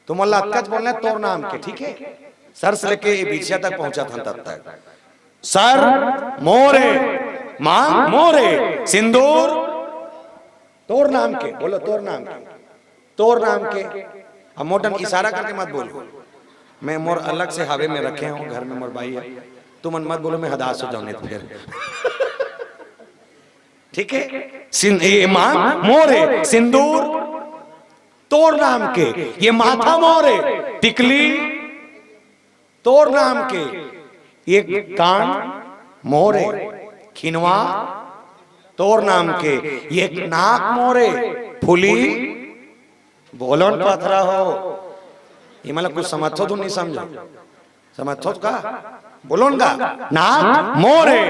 Speaker 1: तुम अल्लाह कच बोलना है तोर नाम के, ठीक है? सर से लेके बीचिया तक पहुंचा था, तब तक सर मोरे, मांग मोरे, सिंदूर तोर नाम के, बोलो तोर नाम के, तोर नाम के। अब मोटन इशारा करके मत बोलो, मैं मोर अलग से हवे में रखे हूं, घर में मोर भाई है, तुम मत बोलो मैं हदास हो जाऊंगी तो फिर ठीक है? ये मांग मोरे, सिंदूर तोर नाम के, ये माथा मोरे, टिकली तोर नाम के, ये कान मोरे, खिनवा तोर नाम के, ये नाक मोरे, फुली बोलन पथरा हो। ये मतलब कुछ समझो तुम नहीं समझो, समझो का बोलोन का, नाक मोरे,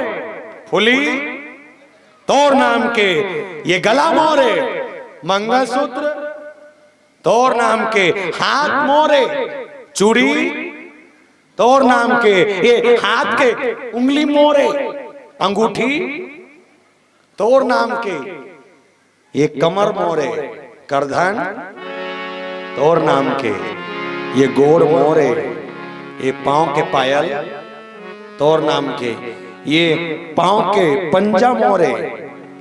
Speaker 1: फुली तोर नाम के, ये गला मोरे, मंगलसूत्र तोर नाम के, हाथ मोरे, चूड़ी तोर नाम के, ये हाथ के उंगली मोरे, अंगूठी तोर नाम के, ये कमर मोरे, करधन तोर नाम के, ये गोड़ मोरे, ये पांव के पायल तोर नाम के, ये पांव के पंजा मोरे,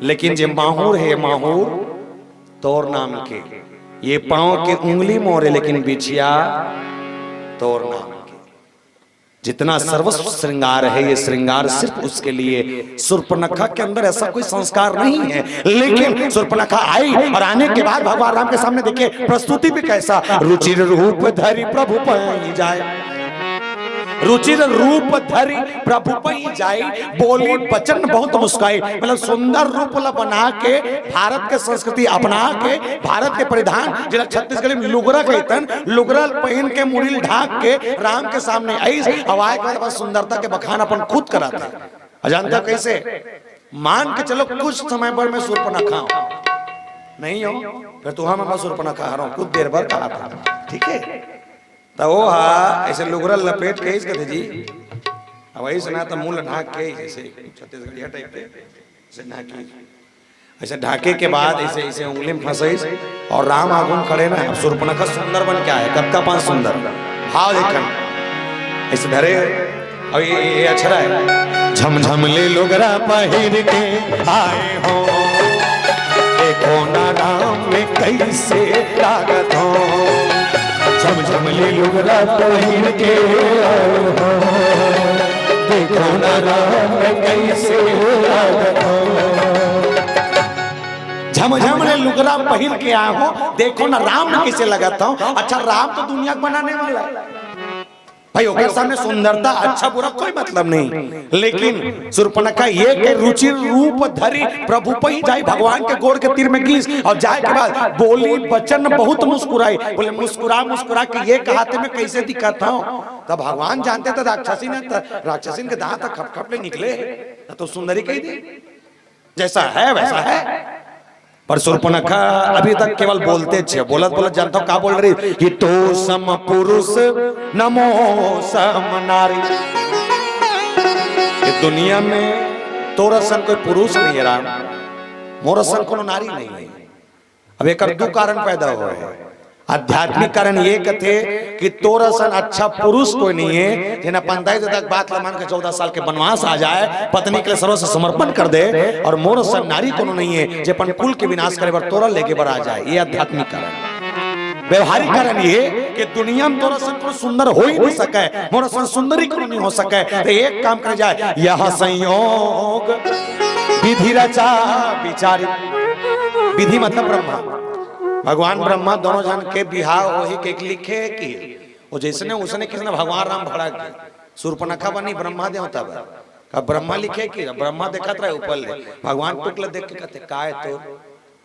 Speaker 1: लेकिन जे माहूर है माहूर तोर नाम के, ये पांव की उंगली मोरे लेकिन बिछिया तोड़ना। जितना सर्वस्व श्रृंगार है ये श्रृंगार सिर्फ उसके लिए। शूर्पणखा के अंदर ऐसा कोई संस्कार नहीं है, लेकिन शूर्पणखा आई और आने के बाद भगवान राम के सामने देखिए प्रस्तुति भी कैसा, रुचिर रूप धरि प्रभु पई जाए, रुचिर रूप धरि प्रभु पई जाए, बोली वचन बहुत मुस्काई। मतलब सुंदर रूप बना के भारत के संस्कृति अपना के, भारत के परिधान जिला छत्तीसगढ़ी में लुगरा कहतन, लुगरा पहन के मुड़िल ढाक के राम के सामने आई हवाए के बाद सुंदरता के बखान अपन खुद कराता है। अजानता कैसे मान के चलो कुछ समय पर मैं शूर्पणखा नहीं हो, फिर तो हम शूर्पणखा आ रहा हूँ, कुछ देर भर कहा था, ठीक है। तो वो हा ऐसे लुगरा लपेट के इस कहते जी, अब वही सुना तो मुंह ढाक के जैसे छत्तीसगढ़िया टाइप के ऐसे ढाकी, ऐसे ढाके के बाद ऐसे ऐसे उंगली में फंसाई और राम आगुन खड़े ना। अब शूर्पणखा सुंदर बन के आए, कब का पांच सुंदर भाव देखन ऐसे धरे। और ये अच्छा है, झमझम ले लुगरा पहिर के आए हो, देखो ना राम में कैसे लागत हो, झमझम ले लुगरा पहिर के आए हो, देखो ना राम में कैसे लागत हो, झमझम ले लुगरा पहिर के आए हो, देखो ना राम में कैसे लगता हूं। अच्छा राम तो दुनिया को बनाने वाला है भाई, ओकर सामने सुंदरता अच्छा बुरा कोई मतलब नहीं, लेकिन शूर्पणखा ये के रुचि रूप धरि प्रभु पई जाए, भगवान के गोड़ के तीर में घिस और जाए के बाद बोली वचन बहुत मुस्कुराई। बोले मुस्कुरा मुस्कुरा के ये कहते में कैसे दिखता हूं। तब भगवान जानते थे राक्षसी ने, राक्षसी के दांत खपखपले निकले तो सुंदरी कही दी, जैसा है वैसा है। पर शूर्पणखा अभी तक केवल बोलते छे, बोलत बोलत जानता हूं क्या बोल रही कि तो सम पुरुष नमो सम नारी। इस दुनिया में तोरा सन कोई पुरुष नहीं है राम, मोरा सन कोनो नारी नहीं है। अब एक दो कारण पैदा हो रहे हैं। आध्यात्मिक कारण ये कथे कि तोरा सन अच्छा पुरुष कोई नहीं है जिन्हें 45 तक बात मान के 14 साल के वनवास आ जाए, पत्नी के लिए सर्व से समर्पण कर दे, और मोर सन नारी कोनो नहीं है जे अपन कुल के विनाश करे बर तोरा लेके बर आ जाए। ये आध्यात्मिक कारण। व्यवहारिक कारण ये कि दुनिया में तोरा सन को सुंदर हो ही नहीं सके, मोर सन सुंदरी कोनो नहीं हो सके, तो एक काम कर जाए, यह संयोग विधि रचा विचारी। विधि मतलब ब्रह्मा, भगवान ब्रह्मा दोनों जन के बिहाव वही के लिखे कि वो जैसने उसने किसने भगवान राम भड़ा के शूर्पणखा बनी ब्रह्मा देवता बा। कब ब्रह्मा लिखे कि ब्रह्मा देखत रहे ऊपर ले, भगवान टुकले देख के कहते का है तो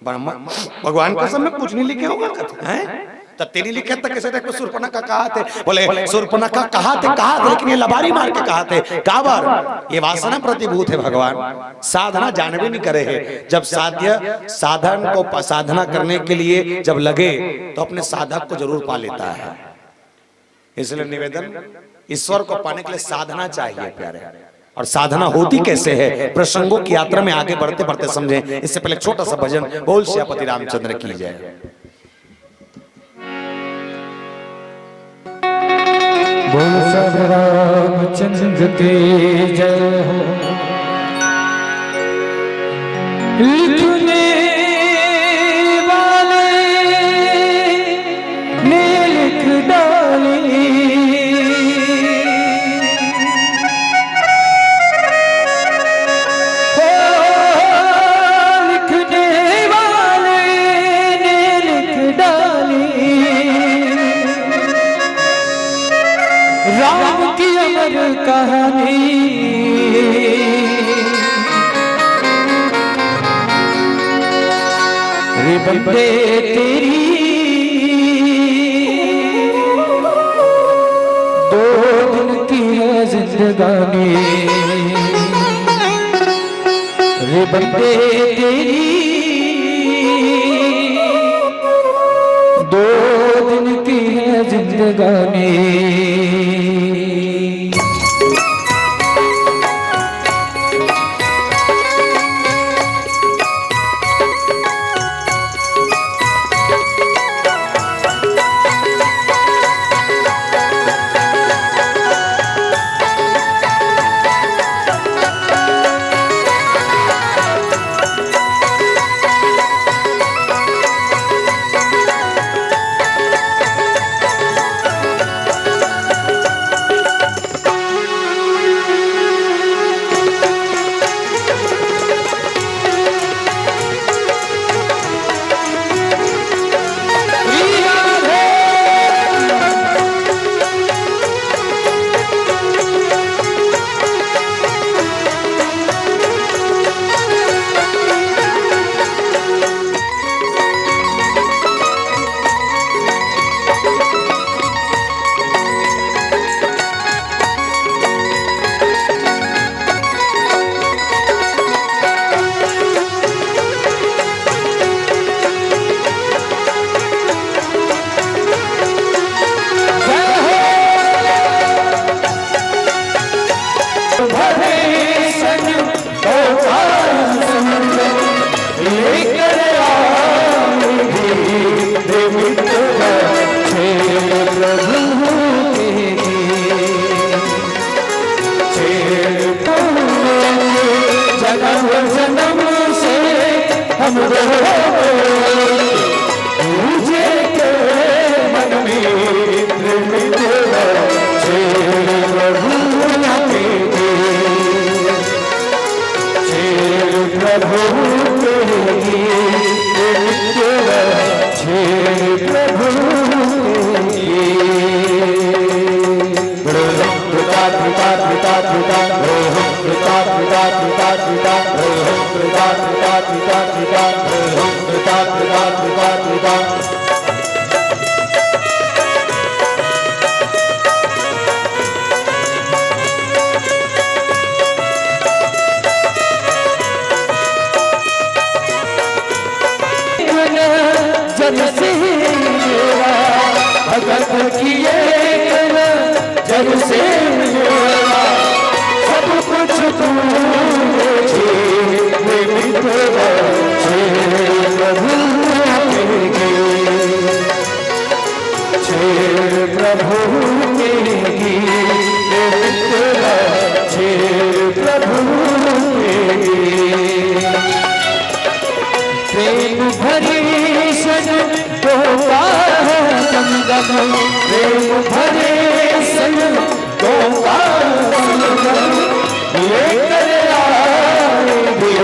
Speaker 1: ब्रह्मा, भगवान के सामने कुछ नहीं लिखे होगा कहते हैं तो तेरी लिखे तक कैसे देखो शूर्पणखा कहा थे। बोले शूर्पणखा कहा थे लेकिन ये लबारी मार के कहा थे काबर, ये वासना प्रतिभूत है। भगवान साधना जानवे नहीं करे है, जब साधन को साधना करने के लिए जब लगे तो अपने साधक को जरूर पा लेता है। इसलिए निवेदन, ईश्वर को पाने के लिए साधना चाहिए प्यारे। और साधना होती कैसे है, प्रसंगों की यात्रा में आगे बढ़ते बढ़ते समझें। इससे पहले छोटा सा भजन बोल श्यापति रामचंद्र की जय।
Speaker 2: बोल सब रामचंद्र की जय हो। लिखने वाले ने लिख डाली, लिखने वाले ने लिख डाली, राम की अमर कहानी। रे बंदे तेरी दो दिन की है जिंदगानी, रे बंदे तेरी दो दिन की है जिंदगानी। हमरो मुझे के मन में प्रेम तेरा छेड़ प्रभु के छेड़ प्रभु के तेरा छेड़ प्रभु जैसे मेरा भगत किए जैसे मेरा सब कुछ तू प्रभु प्रभु प्रेम भरी सन तो संगम प्रेम भरे सन तो संगम लेकर आएंगे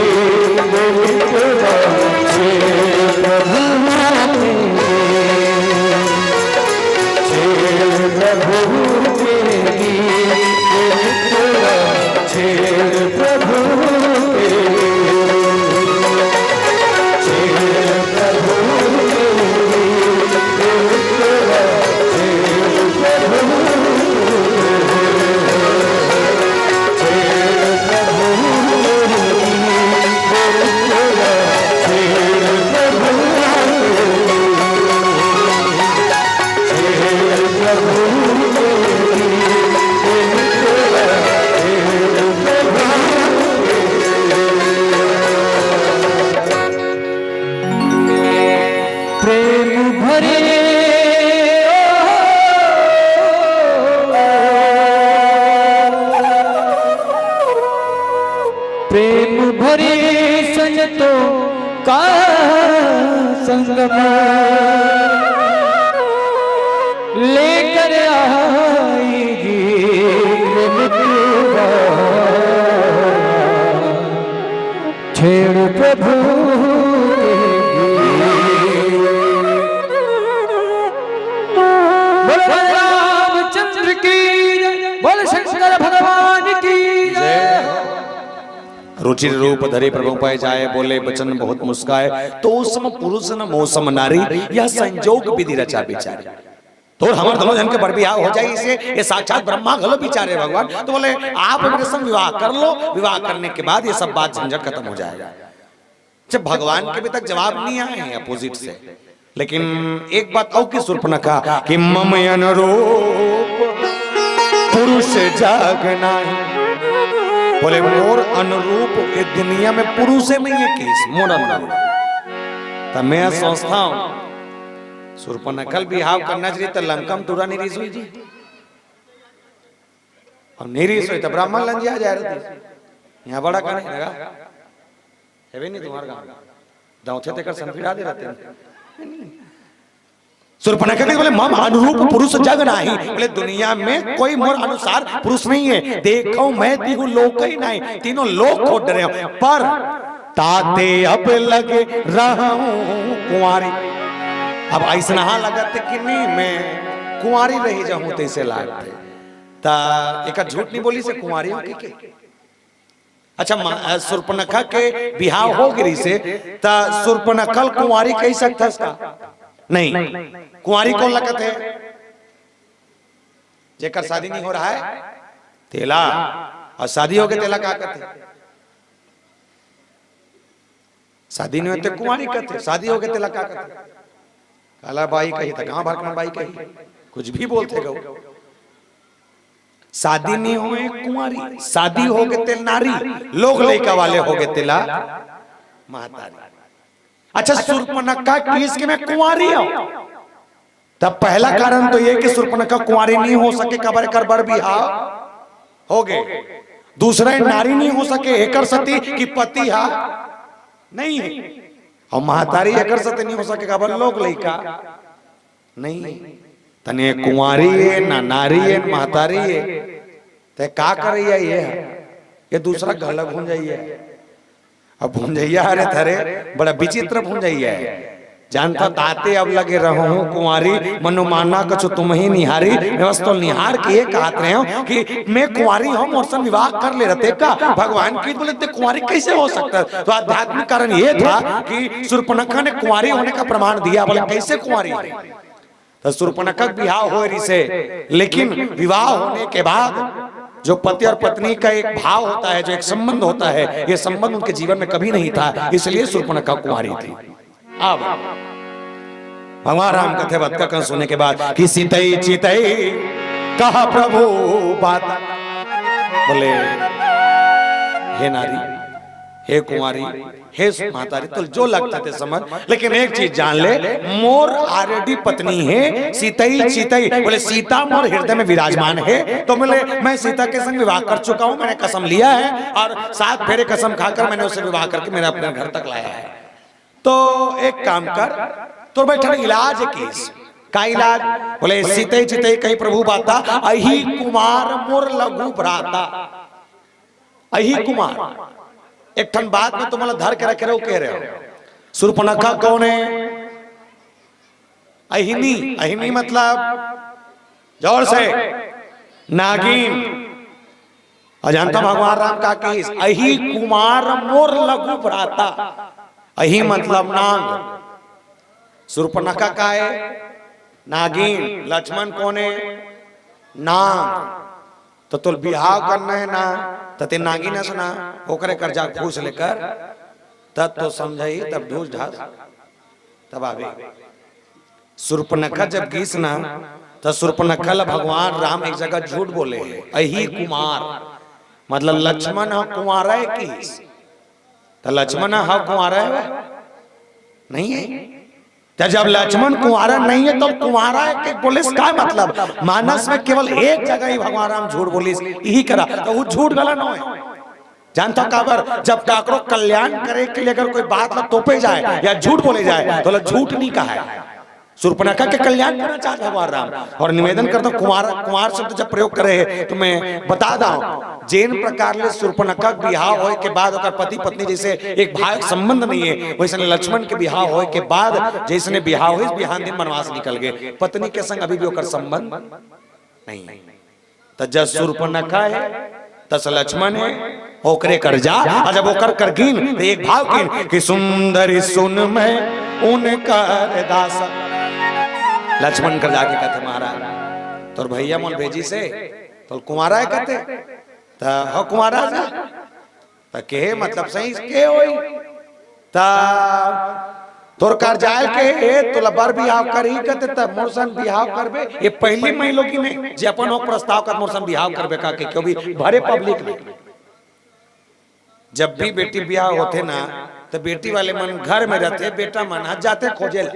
Speaker 2: प्रेम भरे संजतों का संगम लेकर आएगी मृत्यु छेड़ प्रभु रामचंद्र की बोल शंकर भगवान की
Speaker 1: रुचिर रूप धरे प्रभु पाए जाए, बोले बचन बहुत मुस्काए, तो उसम पुरुष न मौसम नारी, यह संजोग विधि रचा बिचारे। तो हमारे दोनों जन के पर बियाह हो जाए, इसे ये साक्षात ब्रह्मा गलो बिचारे भगवान। तो बोले आप मेरे संग विवाह कर लो, विवाह करने के बाद ये सब बात झंझट खत्म हो जाएगा। जब भगवान के भी तक जवाब नहीं आए हैं अपोजिट से, लेकिन एक बात और की शूर्पणखा कि मम अनुरूप पुरुष जागना, बोले मोर अनुरूप ये दुनिया में पुरुष है नहीं है किस मोर अनुरूप। तब मैं सोचता हूं शूर्पणखा बिहाव करना चाहिए तो लंकम तुरा नहीं रिस हुई जी, और नहीं रिस हुई तो ब्राह्मण लंजिया जा रही थी। यहाँ बड़ा करने लगा है भी नहीं तुम्हारा गाँव दाऊथे तेकर संपीड़ा दे रहते हैं। शूर्पणखा बोले मम अनुरूप पुरुष जग नाही, बोले दुनिया में कोई मोर अनुसार पुरुष नहीं है। देखो मैं तीनों लोक ही नहीं, तीनों लोक खोट रहे हो, पर ताते अब लगे रहा हूं कुंवारी। अब ऐसा लगत कि नहीं मैं कुंवारी रही जाऊं तो इसे लागते ता एक झूठ नहीं बोली से कुंवारी हो के। अच्छा शूर्पणखा के बिहाव हो गिरी से ता शूर्पणखा कुंवारी कह सकता था नहीं, कुंवारी कौन लगत है जेकर शादी नहीं हो रहा है तेला, और शादी हो गए तेला का कहते, शादी नहीं होते कुंवारी कहते, शादी हो गए तेला का कहते। काला बाई कही था कहां भरकन बाई कही, कुछ भी बोलते गो। शादी नहीं हुए कुंवारी, शादी हो गए तेल नारी, लोग लड़का वाले हो गए तेला महतारी। अच्छा शूर्पणखा किस के मैं कुंवारी हूं, तब पहला कारण तो ये कि शूर्पणखा कुंवारी नहीं हो सके, कबर कर बर बिहाव हो गए। दूसरा नारी नहीं हो सके, एकर सती की पति हा नहीं है। और महतारी एकर से नहीं हो सके खबर लोग लइका नहीं तने कुंवारी है ना नारी है महतारी है ते का करैया ये दूसरा गलत भूंजैया अब भूंजैया अरे थरे बड़ा विचित्र भूंजैया है जानता ताते अब लगे रहो हूँ कुंवारी मनोमाना कछु तुम ही निहारी मैं बस तो निहार के कहते रहे हो कि मैं कुंवारी हूँ मोरसन विवाह कर ले रहते का भगवान की बोले कुंवारी कैसे हो सकता है तो आध्यात्मिक कारण ये था कि शूर्पणखा ने कुंवारी होने का प्रमाण दिया बोले कैसे कुंवारी है तो शूर्पणखा विवाह हो रही से लेकिन विवाह होने के बाद जो पति और पत्नी का एक भाव होता है जो एक संबंध होता है ये संबंध उनके जीवन में कभी नहीं था इसलिए शूर्पणखा कुंवारी थी। अब भगवान राम कथे बात का सुनने के बाद कि सीतई चितई कहा प्रभु बात बोले हे नारी हे कुंवारी हे महतारी तो जो लगता थे समझ लेकिन एक चीज जान ले मोर ऑलरेडी पत्नी है सीतई चितई बोले सीता मोर हृदय में विराजमान है तो बोले मैं सीता के संग विवाह कर चुका हूं मैंने कसम लिया है और 7 फेरे कसम खाकर मैंने उससे विवाह करके मैंने अपने घर तक लाया है। तो एक काम कर तो बैठा इलाज है केस का इलाज बोले सीते चिते कही प्रभु बाता अही कुमार मोर लघु भ्राता अही कुमार एक ठन बात में तुम्हारा धर के रखे रहो कह रहे हो शूर्पणखा कौन है अहिनी अहिनी मतलब जोर से नागिन अजंता भगवान राम का केस अही कुमार मोर लघु भ्राता अही मतलब नाग शूर्पणखा का है नागिन लक्ष्मण कौन है नाग तो तुल बिहाव करना है ना तो ते नागिन सुना ओकरे कर्जा घूस लेकर तब तो समझाई तब ढूस ढास तब आवे शूर्पणखा जब गीस ना तो शूर्पणखा भगवान राम एक जगह झूठ बोले अही कुमार मतलब लक्ष्मण कुंवारा है की तो लक्ष्मण हा कुंवारा है नहीं है तो जब लक्ष्मण कुंवारा नहीं है तो कुंवारा है कि पुलिस का मतलब मानस में केवल एक जगह ही भगवान राम झूठ बोली यही करा तो वो झूठ गलत न है जानता काबर जब काकरो कल्याण करे के लिए अगर कोई बात तोपे जाए या झूठ बोले जाए तो झूठ नहीं कहा है शूर्पणखा के कल्याण करना चाहता भगवान राम और निवेदन करता हूं कुमार शब्द जब प्रयोग करे तो मैं बता दा जैन प्रकार ले शूर्पणखा बिहाव होए के बाद ओकर पति पत्नी जैसे एक भाई संबंध नहीं है वैसे लक्ष्मण के बिहाव होए के बाद जैसे बिहाव हुई बिहान दिन वनवास निकल गए पत्नी के संग अभी भी ओकर संबंध नहीं तो जब शूर्पणखा है तस लक्ष्मण है ओकरे कर जा और जब ओकर कर गिन तो एक भाव गिन कि सुंदरी सुन मैं उनकर दास लक्ष्मण कर जाके कहते महाराज तोर भैया मोल भेजी से तो कुमारा है कहते तो हो कुमारा जा तो के मतलब सही के होई ता तोर कर जाल के तोला बर बिहाव करी कहते त मोरसन बिहाव करबे ये पहली महिलो की नहीं जे अपन हो प्रस्ताव कर मोरसन बिहाव करबे का के क्यों भी भरे पब्लिक में जब भी बेटी बिहाव होते ना तो बेटी वाले मन घर में रहते बेटा मन हाथ जाते खोजे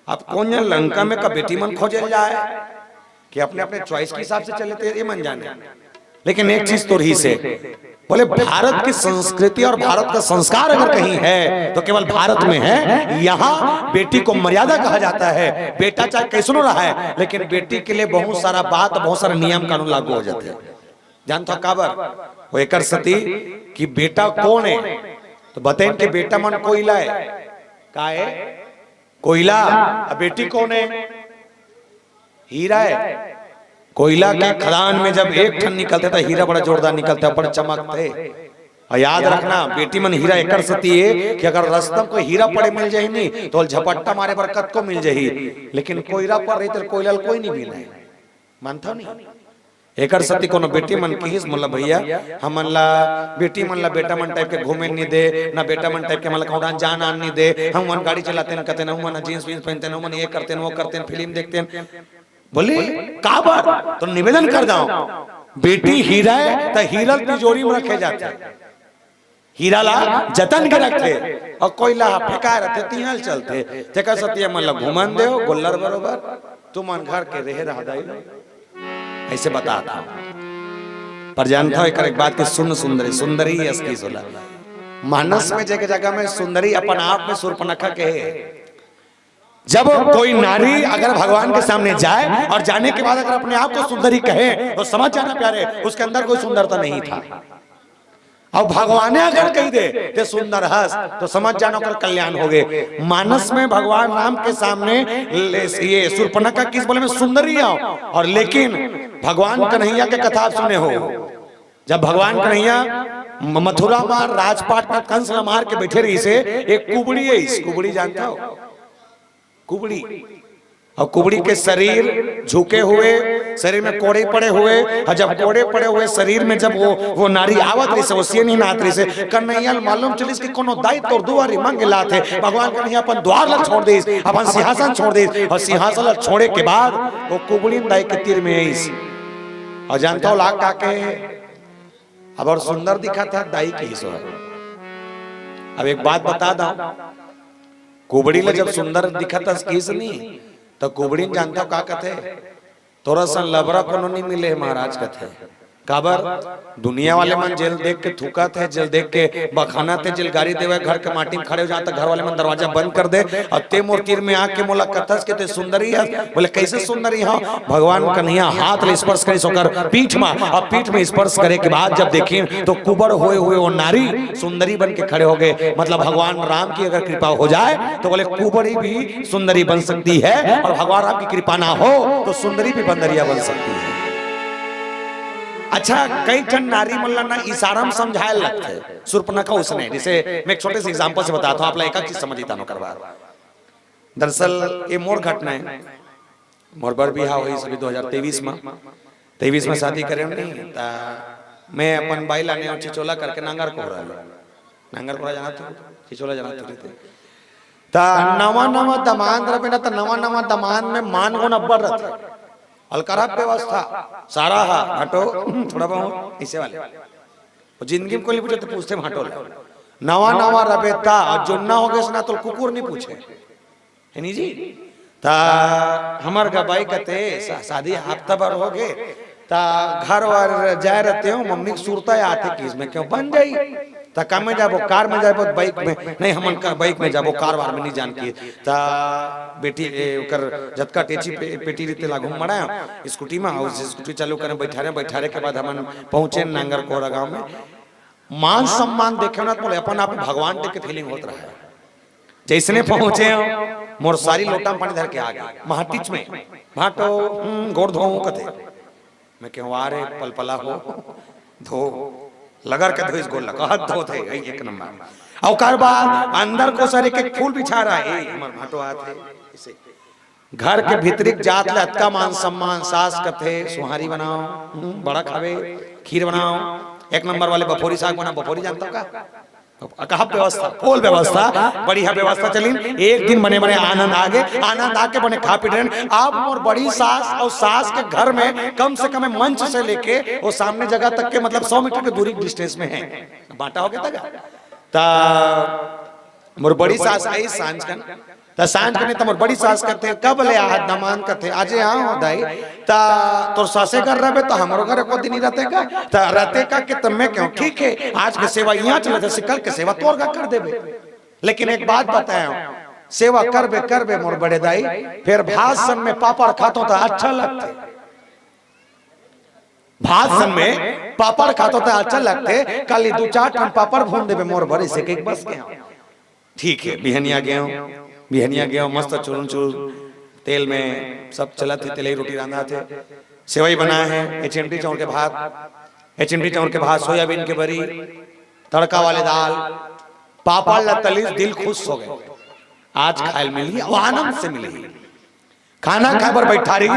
Speaker 1: अब कौन लंका में का बेटी मन खोजे जाए कि अपने अपने चॉइस के हिसाब से चले थे ये मन जाने लेकिन एक चीज तो रही से बोले भारत की संस्कृति और भारत का संस्कार अगर कहीं है तो केवल भारत में है। यहाँ बेटी को मर्यादा कहा जाता है बेटा चाहे कैसनो रहा है लेकिन बेटी के लिए बहुत सारा बात बहुत सारे नियम कानून लागू हो जाते हैं जानता काबर वो एकर सती कि बेटा कौन है तो बताएं कि बेटा मन कोयला है का है कोयला बेटी कौन है हीरा है कोयला के खदान में जब एक ठन निकलते था हीरा बड़ा जोरदार निकलता है बड़ा चमकते और याद रखना बेटी मन हीरा एकर सती है कि अगर रास्ता को हीरा पड़े मिल जाए नहीं तो झपट्टा मारे बरकत को मिल जाए लेकिन कोयला पर रही तो कोयला कोई नहीं मिला मानता नहीं एकर सती कोनो बेटी मन किस मतलब भैया हम मनला बेटी मनला बेटा मन टाइप के घूमे नहीं दे ना बेटा मन टाइप के मतलब कौन जान आन नहीं दे हम मन गाड़ी चलाते न कहते न मन जींस जींस पहनते न मन ये करते न वो करते न फिल्म देखते न बोले का बात तो निवेदन कर जाओ बेटी हीरा है तो हीरा तिजोरी में रखे जाते हीरा ला जतन के रखे और कोयला फेंका रहते तिहल चलते जेकर सती मतलब घुमन दे गोल्लर बरोबर तुम मन घर के रहे रहा दाई ऐसे बताता पर जानता है एक बात की सुन सुंदरी सुंदरी असकी सोला मानस में जगह जगह में सुंदरी अपन आप में शूर्पणखा के जब कोई नारी अगर भगवान के सामने जाए और जाने के बाद अगर अपने आप को सुंदरी कहे तो समझ जाना प्यारे उसके अंदर कोई सुंदरता नहीं था। और भगवान अगर कह दे कि सुंदर हंस तो समझ जाना कर कल्याण हो गए। मानस में भगवान राम के सामने ये शूर्पणखा किस बोले में सुंदरी आओ, और लेकिन भगवान कन्हैया के कथा आप सुने हो, जब भगवान कन्हैया मथुरा मार राजपाट में कंस मार के बैठे रही से एक कुबड़ी है, इस कुबड़ी जानता हो कुबड़ी, और कुबड़ी के शरीर झुके हुए, शरीर में कोड़े पड़े हुए, और जब कोड़े पड़े हुए शरीर में जब वो नारी आवत रही से वो से नहीं नात रही से कन्हैया मालूम चलिस कि कोनो दायित्व और दुआरी मांगे लाते भगवान कन्हैया अपन द्वार ला छोड़ दे, अपन सिंहासन छोड़ दे, और सिंहासन ला छोड़े के बाद वो कुबड़ी दाई के तीर में आई और जानता हो लाख काके अब और सुंदर दिखा था दाई की हिस्सा। अब एक बात बता दो, कुबड़ी ला जब सुंदर दिखा था किस नहीं तो कुबड़ी जानता का कथे तोरा सन लबरा कोनो नहीं मिले महाराज कथे काबर दुनिया वाले मन जेल देख के थूका थे, जेल देख के बखाना थे, जेल गाड़ी देवे घर के माटी में खड़े हो जाता, घर वाले मन दरवाजा बंद कर दे और ते मोर तीर में आके मोला कथस के ते सुंदरी है बोले कैसे सुंदरी हो, भगवान कन्हैया हाथ ले स्पर्श करे सोकर पीठ में, और पीठ में स्पर्श करे के बाद जब देखी तो कुबड़ हुए हुए वो नारी सुंदरी बन के खड़े हो गए। मतलब भगवान राम की अगर कृपा हो जाए तो बोले कुबड़ी भी सुंदरी बन सकती है, और भगवान राम की कृपा ना हो तो सुंदरी भी बंदरिया बन सकती है। अच्छा कई ठन नारी मल्ला ना इशारा में समझाए लगते शूर्पणखा उसने, जैसे मैं एक छोटे से एग्जांपल से बताता हूं आप एक चीज समझिता नो करवा। दरअसल ये मोर घटना है, मोर बर बिहा हुई सभी 2023 में शादी करे नहीं ता मैं अपन बाई लाने और चिचोला करके नांगर को जाना था, चिचोला जाना था ता नवा दमान रहे ना, तो नवा दमान में मान गुण अब्बर रहता अलकरा व्यवस्था सारा हा हटो थोड़ा बहुत ऐसे वाले और जिंदगी में कोई पूछे तो पूछते हटो नवा रबेता और जो ना हो गए ना तो कुकुर नहीं पूछे है नहीं जी। ता हमार गबाई कहते शादी हफ्ता भर हो गए ता घर वार जाए रहते हो मम्मी की सूरता आते कि इसमें क्यों बन जाई ता कार में जाबो, कार में जाबो बाइक में नहीं, हमन का बाइक में जाबो कार वार में नहीं जान की ता बेटी ओकर जतका टेची पेटी रीते लागू मड़ाया स्कूटी में, और स्कूटी चालू करे बैठारे के बाद हमन पहुंचे नांगर कोरा गांव में। मान सम्मान देखे ना तो अपन आप भगवान के फीलिंग होत रहा है। जैसने पहुंचे मोर सारी लोटा पानी धर के आ गए महाटीच में भाटो गोड़ धो कथे मैं क्यों आ रे पलपला हो धो लगर के धोइस गोल लगा हाथ धो थे एक नंबर। और कार बाद अंदर को सर एक फूल बिछा रहा है हमर भाटो आते इसे घर के भीतरी जात ले अतका मान सम्मान, सास कथे सुहारी बनाओ बड़ा खावे खीर बनाओ, एक नंबर वाले बफोरी साग बना, बफोरी जानता हो का कहा व्यवस्था फुल व्यवस्था बढ़िया व्यवस्था चली। एक दिन बने बने आनंद आके बने खा पी रहे। आप और बड़ी सास और सास के घर में कम से कम मंच से लेके वो सामने जगह तक के मतलब 100 मीटर के दूरी डिस्टेंस में है, बांटा हो गया ता मोर बड़ी सास आई सांझ कन ता सांझ कने त मोर बड़ी सास करते कब ले आ दमान करते आज आओ दाई ता तोर सासे कर रहे तो हमरो घर को दिन रहते का ता रहते का कि तब मैं क्यों ठीक है आज के सेवा यहां चले से कल के सेवा तोर का कर देबे। लेकिन एक बात बताया सेवा करबे मोर बड़े दाई फिर भाषण में पापड़ खातो तो अच्छा लगते, भाषण में पापड़ खातो तो अच्छा लगते, कल 2-4 टन पापड़ भून देबे मोर बड़े से के बस के ठीक है। बिहनिया गया मस्त चूरन चूर तेल में सब चला थे, तेल रोटी रांधा थे, सेवई बनाए हैं, एचएमटी चावल के भात सोयाबीन के बरी तड़का वाले दाल पापड़ लतली दिल खुश हो गए। आज खाए मिली आनंद से मिली खाना खाए पर बैठारी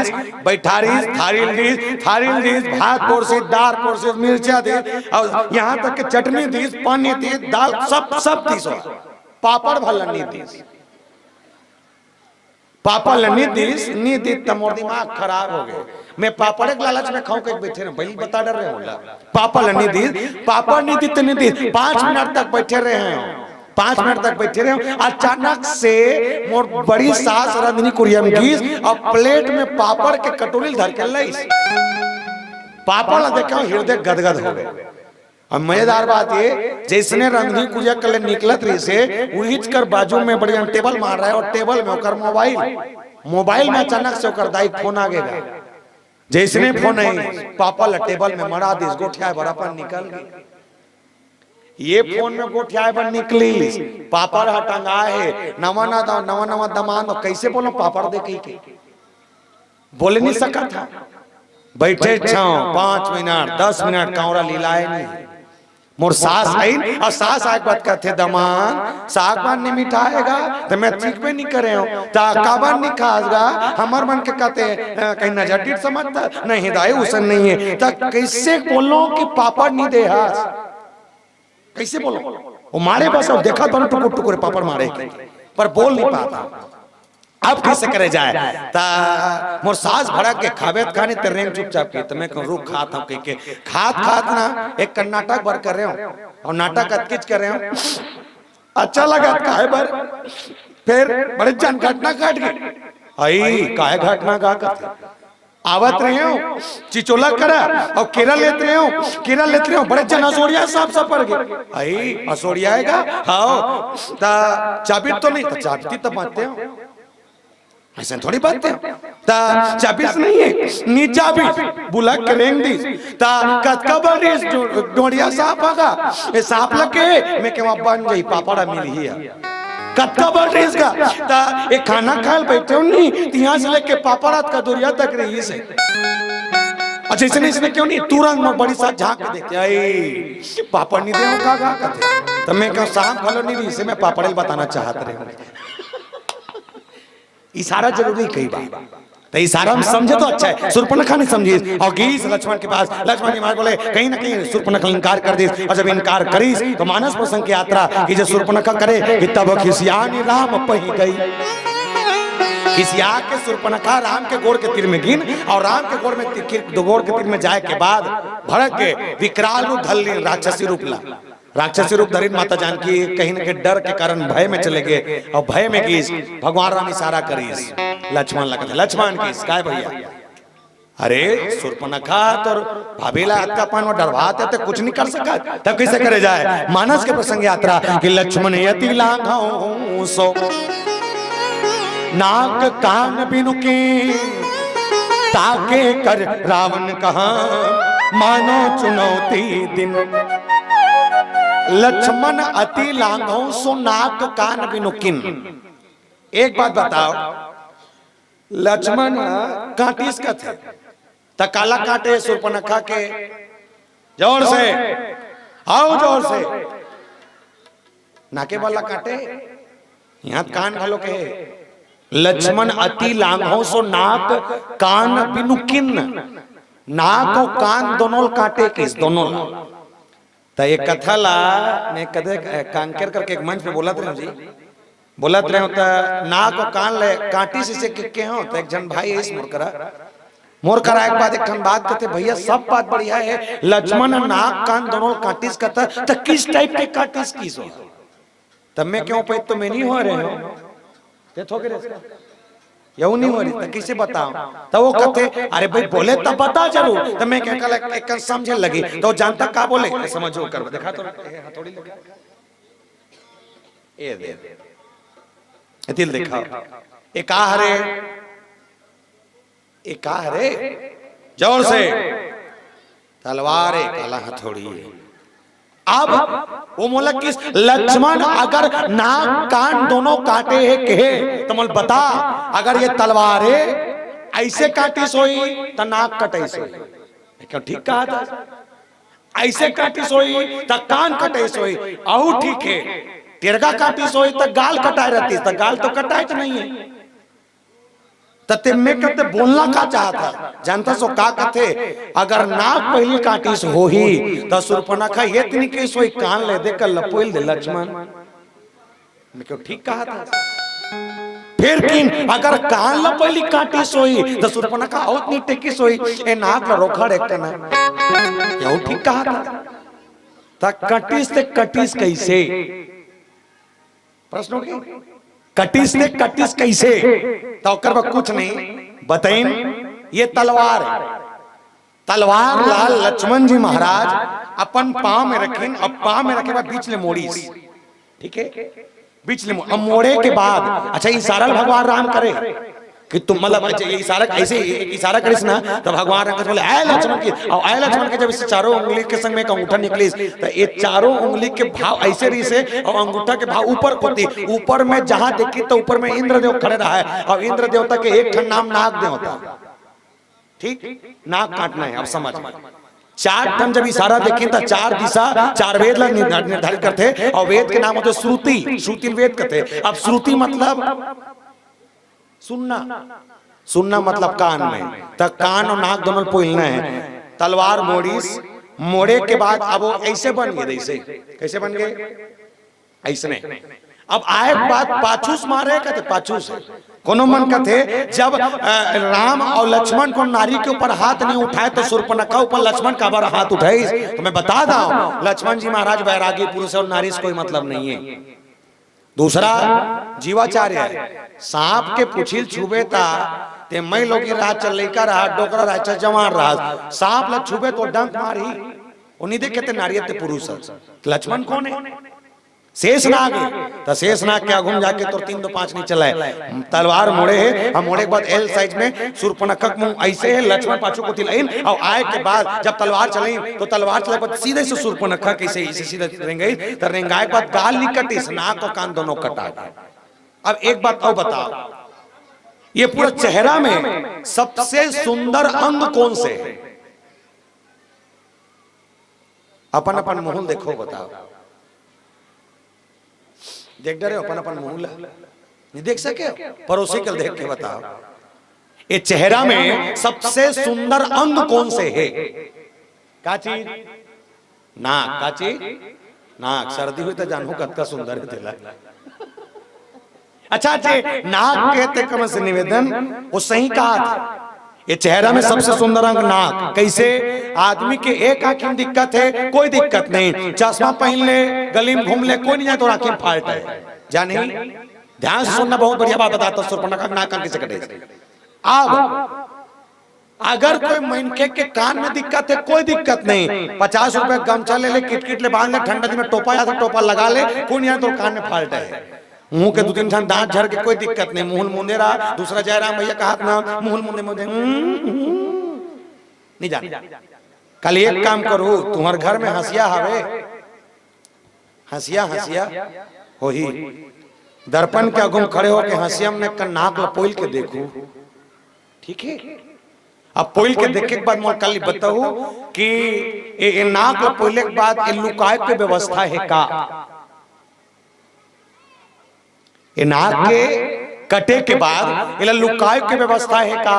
Speaker 1: थारी भात पोरसी दाल पोरसी मिर्चा दी और यहाँ तक के चटनी दी पानी दी दाल सब दी पापड़ भला नहीं दी पापड़ नी दी तमोर दिमाग खराब हो गए। मैं पापड़ के लालच में खाऊं के बैठे रहे भाई बता डर रहे होला पापड़ नहीं दी तो नहीं दी 5 मिनट तक बैठे रहे हैं 5 मिनट तक बैठे रहे। अचानक से मोर बड़ी सास रंधनी कुरियम गीस और प्लेट में पापड़ के कटोरी धर के लाई पापड़ देखा हृदय गदगद हो गए और मजेदार बात ये, जैसने रंगनी कुरिया कल निकलत रही से उहिच कर बाजू में बढ़िया टेबल मार रहा है और टेबल में होकर मोबाइल में अचानक से होकर दाई फोन आ गएगा। जैसने फोन आई पापा ला टेबल में मरा दिस गोठिया बराबर निकल गई। ये फोन में गोठिया पर निकली पापड़ हटंगा है नवा दमान कैसे बोलो पापड़ दे के बोले नहीं सका था। बैठे 5 मिनट 10 मिनट कावरा लीलाए नहीं। मोर सास आई और सास आग बात कहते दमान साग बान नहीं मिठाएगा तो मैं ठीक पे नहीं करे हूँ काबान नहीं खाएगा हमार मन के कहते कहीं नजर टिट समझता नहीं हिदाय उसन नहीं है तो कैसे बोलो कि पापड़ नहीं दे हास कैसे बोलो वो मारे बस अब देखा तो टुकुर टुकुर पापड़ मारे पर बोल नहीं पाता। अब कैसे करे जाए ता मोर सास भड़ा के खावेत खाने तेरे चुपचाप के तो मैं रुक खात हूं के खात ना एक नाटक भर कर रहे हो और नाटक अटकिच कर रहे हो अच्छा लगा काहे बर फिर बड़े जन घटना काट गई आई काहे घटना का करते आवत रहे हो चिचोला करा और केरा लेते रहे हो बड़े जन असोड़िया साफ साफ पड़ गए आई असोड़ियाएगा हाँ ता चाबी तो नहीं तो चाबी तो बांधते हो ऐसा थोड़ी बात है ता चाबीस नहीं है नीचा भी बुला करेंग दी ता कतका बारिश डोड़िया सांप आगा ये सांप लगे मैं के वहां बन गई पापड़ा मिली है कतका बारिश का ता एक खाना खाल बैठे हो नहीं यहाँ से लेके पापड़ात का दूरिया तक रही से अच्छा इसने क्यों नहीं तुरंत में बड़ी साथ झांक के देखते आई पापड़ नहीं दे का तो मैं कहूँ सांप भलो नहीं रही से मैं पापड़े बताना चाहते रहे इशारा जरूरी कई बार तो इशारा हम समझे तो अच्छा है। शूर्पणखा नहीं समझी और गई लक्ष्मण के पास लक्ष्मण जी महाराज बोले कहीं ना कहीं शूर्पणखा इनकार कर दी और जब इनकार करीस तो मानस प्रसंग की यात्रा की जो शूर्पणखा करे कि तब खिसियानी राम पही गई खिसिया के शूर्पणखा राम के गोड़ के तीर में गिन और राम के गोड़ में गोड़ के तीर में जाए के बाद भड़क के विकराल रूप धल राक्षसी रूप ला राक्षसी रूप धरी माता जानकी कहीं न कहीं डर के कारण भय में चले गए और भय में की भगवान राम इशारा करीस लक्ष्मण लगा लक्ष्मण की काय भैया अरे शूर्पणखा तो भाभीला अत्यापन और डरवाते तो कुछ नहीं कर सका तब कैसे करे जाए मानस के प्रसंग यात्रा कि लक्ष्मण यति लांघो सो नाक कान बिनु की ताके कर रावण कहा मानो चुनौती दिन लक्ष्मण अति लांघो सो नाक कान बिनु किन। एक बात बताओ लक्ष्मण काटिस का थे तकाला काटे शूर्पणखा के जोर से आओ जोर से नाके वाला काटे यहाँ कान घलो के लक्ष्मण अति लांघो सो नाक कान बिनु किन नाक और कान दोनों काटे किस दोनों तो एक कथा ला मैं कदे कांकेर करके एक मंच पे बोलत रहे जी बोलत रहे तो नाक और कान ले काटी से के हो तो एक जन भाई इस मोर करा एक बात एक बात कहते भैया सब बात बढ़िया है लक्ष्मण नाक कान दोनों काटिस कहता तो किस टाइप के काटिस किस हो तब मैं क्यों पे तो मैं नहीं हो रहे हो ते थोके रे यू नहीं हो रही तो कैसे बताओ तो वो कहते अरे भाई बोले तब बता जरूर तो मैं क्या कल एक समझे लगी तो जानता का बोले समझो कर देखा तो हथौड़ी लगा ए दे दिल देखा एक हरे जोर से तलवार एक काला हथौड़ी अब वो मोला किस लक्ष्मण अगर नाक कान दोनों काटे है कहे तो मोल बता अगर ये तलवार है ऐसे काटी सोई तो नाक कटे सोई क्यों ठीक कहा था ऐसे काटी सोई तो कान कटे सोई और ठीक है तिरगा काटी सोई तो गाल कटाई रहती तो गाल तो कटाई तो नहीं है तते में कहते बोलना का चाहता जानता सो का कहते अगर नाक पहली काटिस हो ही तो शूर्पणखा ये इतनी के सोई कान ले दे कर लपोइल दे लक्ष्मण मैं क्यों ठीक कहा था फिर किन अगर कान लपोइली काटिस होई तो शूर्पणखा और नहीं टेकी सोई ए नाक ला रोखड़ एकटे ना ये ठीक कहा था तक कटिस ते कटिस कैसे प्रश्न की कटिस ने कटिस कैसे तो कर कुछ नहीं बताइन ये तलवार है तलवार लाल लक्ष्मण जी महाराज अपन पांव में रखें और पांव में रखे बाद बीच ले मोड़ी, ठीक है, बीच ले मोड़े के बाद अच्छा इशारा भगवान राम करे कि तुम मतलब ये इशारा ऐसे इशारा करिस ना तो भगवान राम बोले आय लक्ष्मण की, और आय लक्ष्मण के जब इस चारों उंगली के संग में एक अंगूठा निकली तो ये चारों उंगली के भाव ऐसे रही से और अंगूठा के भाव ऊपर होती, ऊपर में जहां देखी तो ऊपर में इंद्रदेव खड़े रहा है और इंद्र देवता के एक ठन नाम नाग देवता, ठीक, नाक काटना है। अब समझ में 4 टन जब इशारा देखें तो 4 दिशा 4 वेद निर्धारित करते और वेद के नाम होते श्रुति, श्रुति वेद कहते। अब श्रुति मतलब सुनना, सुनना मतलब कान में, तो कान और नाक दोनों पोलना है। तलवार मोड़ीस, मोड़े के बाद अब वो ऐसे बन गए, ऐसे कैसे बन गए ऐसने। अब आए बात पाछूस मारे कहते, पाछूस कोनो मन कहते जब राम और लक्ष्मण को नारी के ऊपर हाथ नहीं उठाए तो शूर्पणखा ऊपर लक्ष्मण का बार हाथ उठाई। तो मैं बता दूं लक्ष्मण जी महाराज वैरागी पुरुष और नारी से कोई मतलब नहीं है। दूसरा जीवाचार्य है, सांप के पुछिल छुबे ता ते मैं लोग राह चल लेका रहा डोकरा राह जवान रहा, सांप ल छुबे तो डंक मारी। उन्हीं दे कहते नारियत पुरुष। लक्ष्मण कौन है? शेषनाग है। तो शेषनाग के आगुम जाके तो 3 2 5 नहीं चला है। तलवार मोड़े है, हम मोड़े के बाद एल साइज में शूर्पणखा मुंह ऐसे है, लक्ष्मण पाछू को तिलाइन और आए के बाद जब तलवार चली तो तलवार चले बाद सीधे से शूर्पणखा कैसे इसे सीधे रेंगाई तो रेंगाए के बाद गाल नहीं कटी, नाक और कान दोनों कटा। अब एक बात और बताओ, ये पूरा चेहरा में सबसे सुंदर अंग कौन से है? अपन अपन मुंह देखो, बताओ। देख डरे अपन अपन मुंह नहीं देख सके, पड़ोसी के देख के बताओ ये चेहरा में सबसे सुंदर अंग कौन से है? का चीज? नाक। का चीज? नाक। सर्दी हुई तो जानू कद का सुंदर है तेला। अच्छा नाक कहते कम से निवेदन वो सही कहा था। ये चेहरा में सबसे सुंदर अंग नाक। कैसे? आदमी के एक आंख में दिक्कत है कोई दिक्कत नहीं, चश्मा पहन ले गली में घूम ले कोई नहीं जाए तो आंखें फाल्ट है, जाने ध्यान से सुनना, बहुत बढ़िया बात बताता हूं। शूर्पणखा नाक कान कैसे कटे। अब अगर कोई मनके के कान में दिक्कत है कोई दिक्कत नहीं, 50 रुपए गमछा ले ले किटकिट ले बांध ले, ठंडा दिन में टोपा या तो टोपा लगा ले, कोई नहीं जाए तो कान में फाल्ट है। मुंह के 2-3 ठन दांत झड़ के कोई दिक्कत नहीं, मुंह मुंदे रहा। दूसरा जयराम भैया का हाथ ना मुंह मुंदे मुंदे नहीं जाने। कल एक काम करो, तुम्हारे घर में हंसिया हवे, हंसिया हंसिया हो ही दर्पण के अगुम खड़े हो के हंसिया में नाक लपोल के देखो, ठीक है? अब पोल के देखे के बाद मोर कल बताओ कि ये नाक लपोले के बाद लुकाए के व्यवस्था है का? ये नाक के कटे के बाद इला लुकाए के व्यवस्था है का?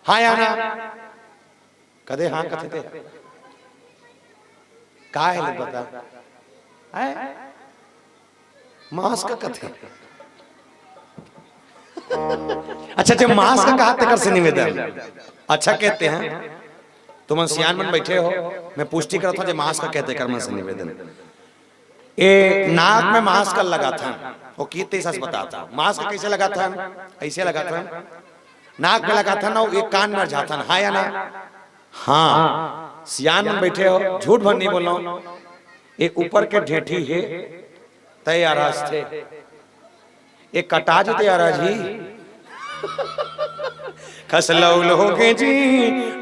Speaker 1: हाँ या ना? कदे हाँ कथे थे का है बता है मांस का कथे। अच्छा जब मांस का कहा कर से निवेदन अच्छा कहते हैं, तुम सियान मन बैठे हो, मैं पुष्टि करता हूं, मांस का कहते कर मन से निवेदन। ए नाक में मांस का लगा था वो कितने सच बताता। मांस का कैसे लगा था? ऐसे लगा था, नाक में लगा था ना, वो एक कान में जाता ना, हाँ या ना? हाँ सियान में बैठे हो, झूठ भर नहीं बोल रहा हूं। एक ऊपर के ढेठी है तैयार थे, एक कटा जी तैयार जी खसलौल हो गए जी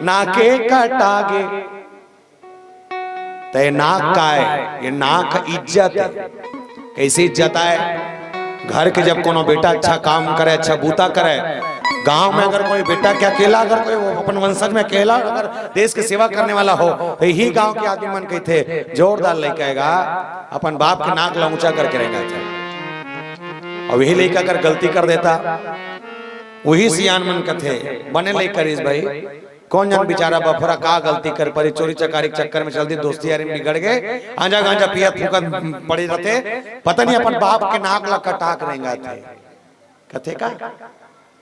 Speaker 1: नाके कटागे। तय नाक का है, ये नाक इज्जत है। कैसी इज्जत है? घर के जब कोनो बेटा अच्छा काम करे, अच्छा बूता करे, गांव में अगर कोई बेटा क्या अकेला, अगर कोई अपन वंशज में अकेला अगर देश की सेवा करने वाला हो तो यही गांव के आदमी मन कहते जोरदार लेकर अपन बाप के नाक ला ऊंचा करके रहेगा। और वही लेकर अगर गलती कर देता वही सियान मन कथे बने लेकर इस भाई कौन जन बेचारा बफरा का गलती कर पड़ी, चोरी चकारी के चक्कर में चलती दोस्ती यारी में बिगड़ गए, आंजा गांजा पिया फूकत पड़े रहते, पता नहीं अपन बाप के नाक ला कटाक रहेगा थे कथे का।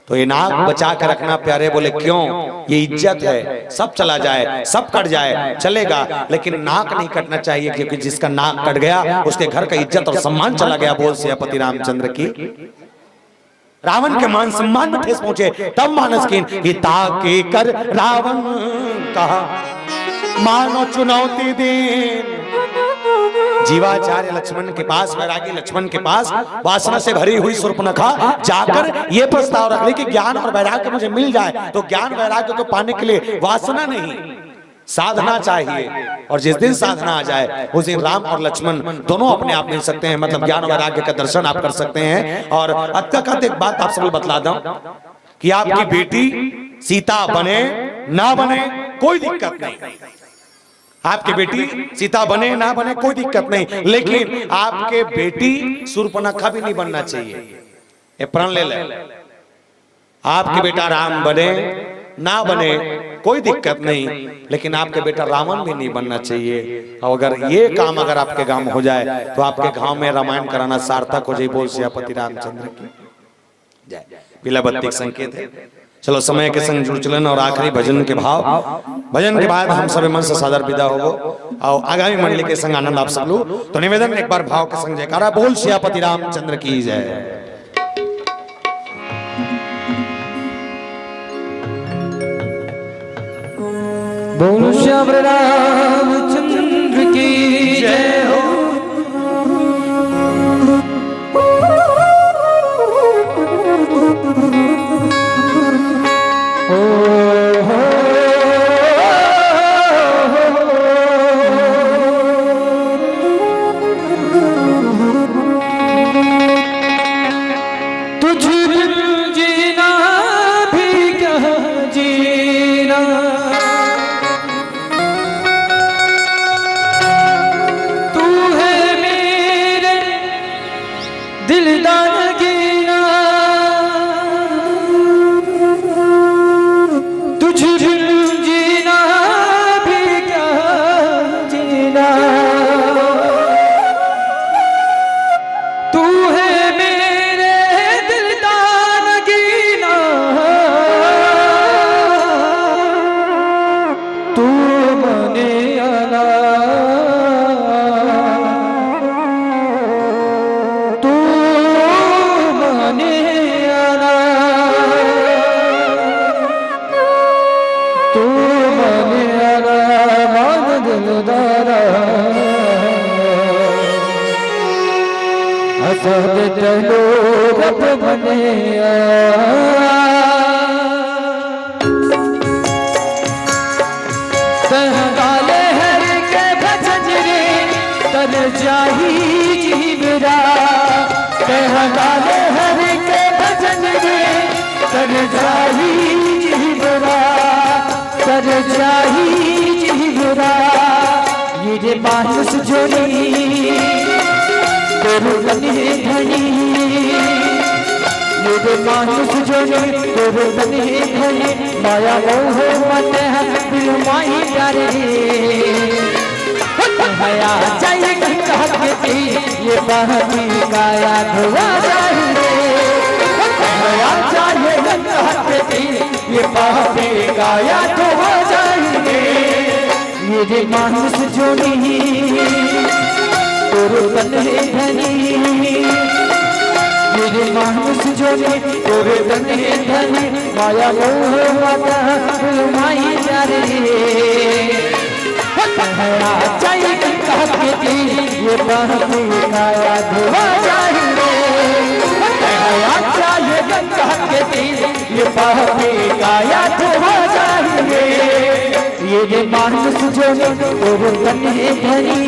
Speaker 1: तो ये नाक बचा के रखना प्यारे बोले, क्यों? ये इज्जत है, सब चला जाए सब कट जाए चलेगा, लेकिन नाक नहीं कटना चाहिए, क्योंकि जिसका नाक कट गया उसके घर का इज्जत और सम्मान चला गया। बोल सियापति रामचंद्र की। रावण के मान सम्मान में ठेस पहुंचे। तब मानसकीन कि ताके कर रावण कहा मानो चुनौती दीन। जीवाचार्य लक्ष्मण के पास, वैरागी लक्ष्मण के पास वासना से भरी हुई शूर्पणखा जाकर ये प्रस्ताव रख ली कि ज्ञान और वैराग्य मुझे मिल जाए। तो ज्ञान वैराग्य को पाने के लिए वासना नहीं, साधना चाहिए। और जिस दिन साधना आ जाए उस दिन राम और लक्ष्मण दोनों अपने आप मिल सकते हैं, मतलब ज्ञान और वैराग्य का दर्शन आप कर सकते हैं। और अत्यंत एक बात आप सबको बतला दूं कि आपकी बेटी सीता बने ना बने कोई दिक्कत नहीं, आपकी बेटी सीता बने ना बने कोई दिक्कत नहीं, लेकिन आपके बेटी शूर्पणखा भी नहीं बनना चाहिए। ये प्रण ले ले, आपके बेटा राम बने ना बने कोई दिक्कत नहीं, लेकिन आपके बेटा रावण भी नहीं बनना चाहिए। और अगर ये काम अगर आपके गांव में हो जाए तो आपके गांव में रामायण कराना सार्थक हो जाए। बोल सियापति रामचंद्र की जय। पीला बत्ती संकेत है। चलो समय के संग जुड़ चलन और आखिरी भजन के भाव, भजन के बाद हम सब मन से सादर विदा हो और आगामी मंडली के संग आनंद आप सब लो। तो निवेदन एक बार भाव के संग जयकारा बोल सियापति रामचंद्र की जय।
Speaker 2: बोल श्याम रामचंद्र की जय हो। मानुष जोड़ी तेरे बने धनी, मेरे मानुष जोड़ी तेरे बने धनी, माया मोह मन है माही प्यारे हया चाहिए कहती ये बहती काया धुआ जाए हया चाहिए कहती ये बहती काया धुआ जाए। मेरे मानुष जोड़ी तेरे बने धनी, मेरे मानुष जोड़ी तेरे बने धनी, माया मोह माता माई जारे हया चाहिए कहती ये बहती काया धुआ जाए हया चाहिए कहती ये बहती काया धुआ जाए। ये मानुष जोड़ी तेरे बने धनी,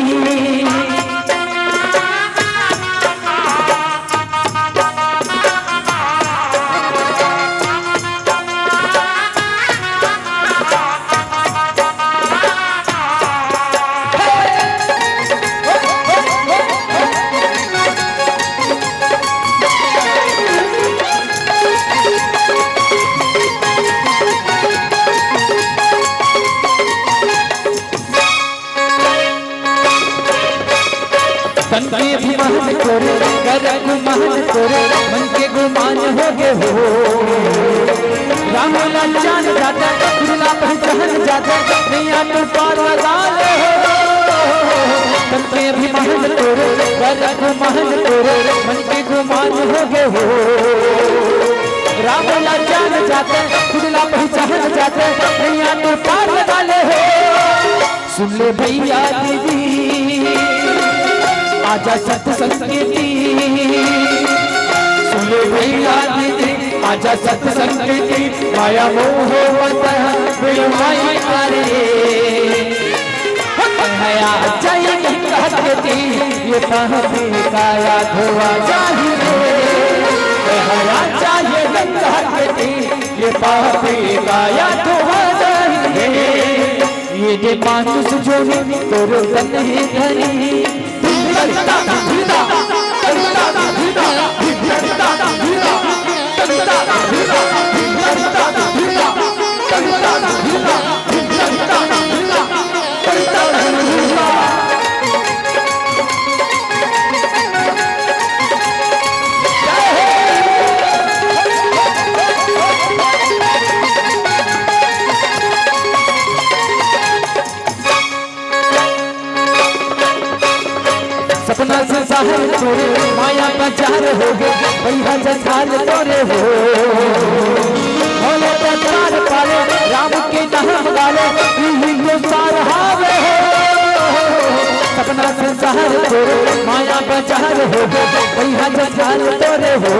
Speaker 2: तन के अभिमान तोरे कर गुमान तोरे मन के गुमान हो गए हो। राम लाचान जाता दुर्गा पहचान जाता नैया तो पार लगाल हो। तन के अभिमान तोरे कर गुमान तोरे मन के गुमान हो गए हो। राम ला जान जाते खुद ला पहचान जाते नैया तो पार लगा ले हो। सुन ले भैया दीदी आजा सत्संग की, सुन ले भैया दीदी आजा सत्संग की, माया मोह मत बिलवाई करे चाहिए कहती ये कहती काया धोआ चाहिए चाहिए कहती ये पापी काया धोआ चाहिए। ये जे मानुष जो तोर नहीं धनी सपना से साहर तोरे माया बाजार हो गए भैया जसाल तोरे हो भोले प्रचार पाले राम के नाम गाले हिंदुस्तान हावे हो। सपना से साहर तोरे माया बाजार हो गए भैया जसाल तोरे हो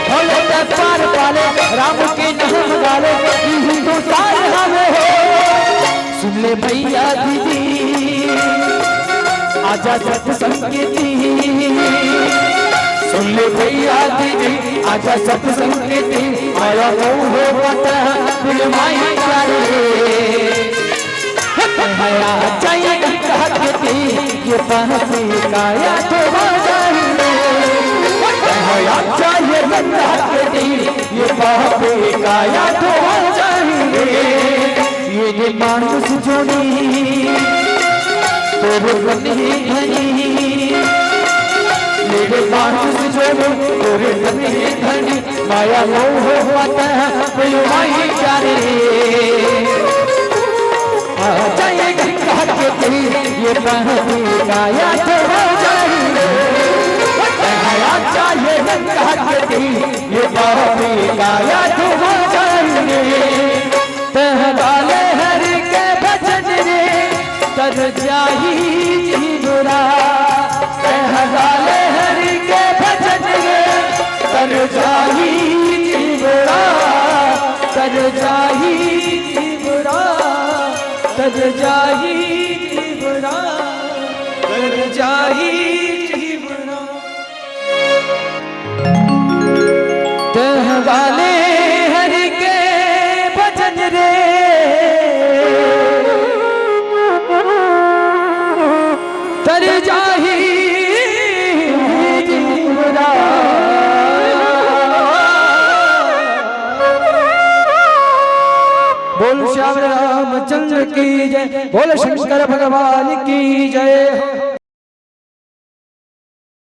Speaker 2: भोले प्रचार पाले राम के नाम गाले हिंदुस्तान हावे हो। सुन ले भैया दीदी आजा सत्संग की, सुन ले भैया दीदी आजा सत्संग की, माया मोह मत बिलवाई करे हया चाहिए कहती ये पापी काया धोआ चाहिए हया चाहिए कहती ये पापी काया धोआ चाहिए। ये मानुष जोड़ी तोरे बनी धनी मेरे मानुष जोड़ो तोरे बनी धनी माया मोह मत बिलवाई करे चाहिए कहती ये पापी काया धोआ चाहिए चाहिए कहती ये पापी काया धोआ चाहिए। तहवाले हर के भजन रे तर जाही बुरा हजाले हरि के भजन रे तर जाही बुरा तर जाही बुरा तर जाही बुरा तर जाही बुरा तहवाले हरि के भजन रे तर जाही बुरा। बोल श्याम रामचंद्र की जय, बोल शंकर भगवान की जय।